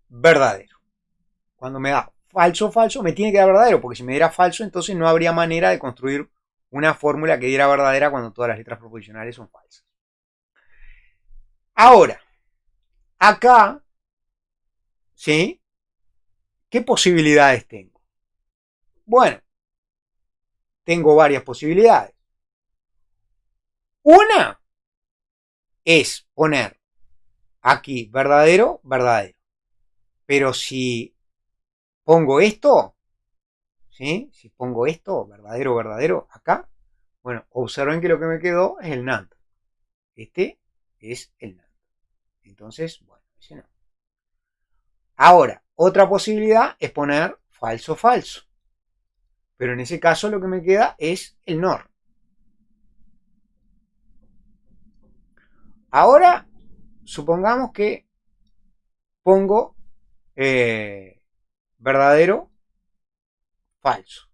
verdadero. Cuando me da falso, falso, me tiene que dar verdadero, porque si me diera falso, entonces no habría manera de construir una fórmula que diera verdadera cuando todas las letras proposicionales son falsas. Ahora, acá, ¿sí? ¿Qué posibilidades tengo? Bueno, tengo varias posibilidades. Una es poner aquí verdadero, verdadero. Pero si pongo esto, ¿sí? Si pongo esto, verdadero, verdadero, acá, bueno, observen que lo que me quedó es el NAND. Este es el NAND. Entonces, bueno, ese no. Ahora, otra posibilidad es poner falso, falso. Pero en ese caso lo que me queda es el NOR. Ahora, supongamos que pongo verdadero, falso.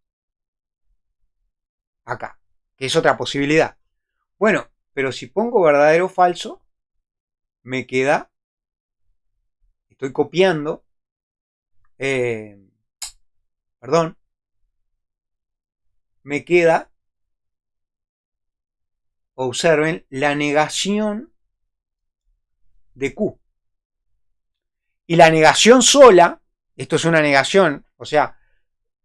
Acá, que es otra posibilidad. Bueno, pero si pongo verdadero, falso, me queda, estoy copiando, perdón, me queda, observen, la negación de Q. Y la negación sola, esto es una negación, o sea,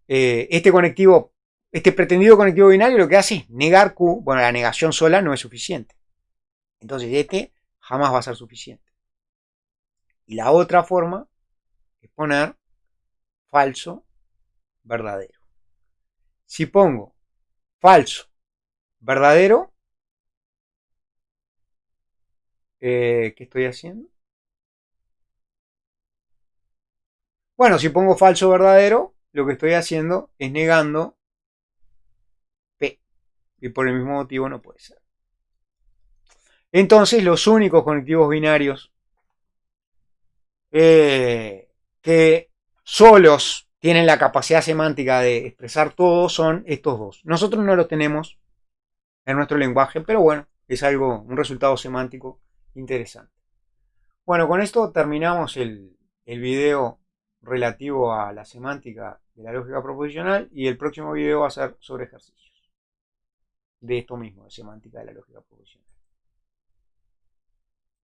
este conectivo, este pretendido conectivo binario lo que hace es negar Q. Bueno, la negación sola no es suficiente. Entonces este jamás va a ser suficiente. Y la otra forma es poner falso, verdadero. Si pongo falso, verdadero, ¿qué estoy haciendo? Bueno, si pongo falso, verdadero, lo que estoy haciendo es negando P. Y por el mismo motivo no puede ser. Entonces, los únicos conectivos binarios que solos tienen la capacidad semántica de expresar todo son estos dos. Nosotros no lo tenemos en nuestro lenguaje, pero bueno, es algo, un resultado semántico interesante. Bueno, con esto terminamos el video relativo a la semántica de la lógica proposicional y el próximo video va a ser sobre ejercicios de esto mismo, de semántica de la lógica proposicional.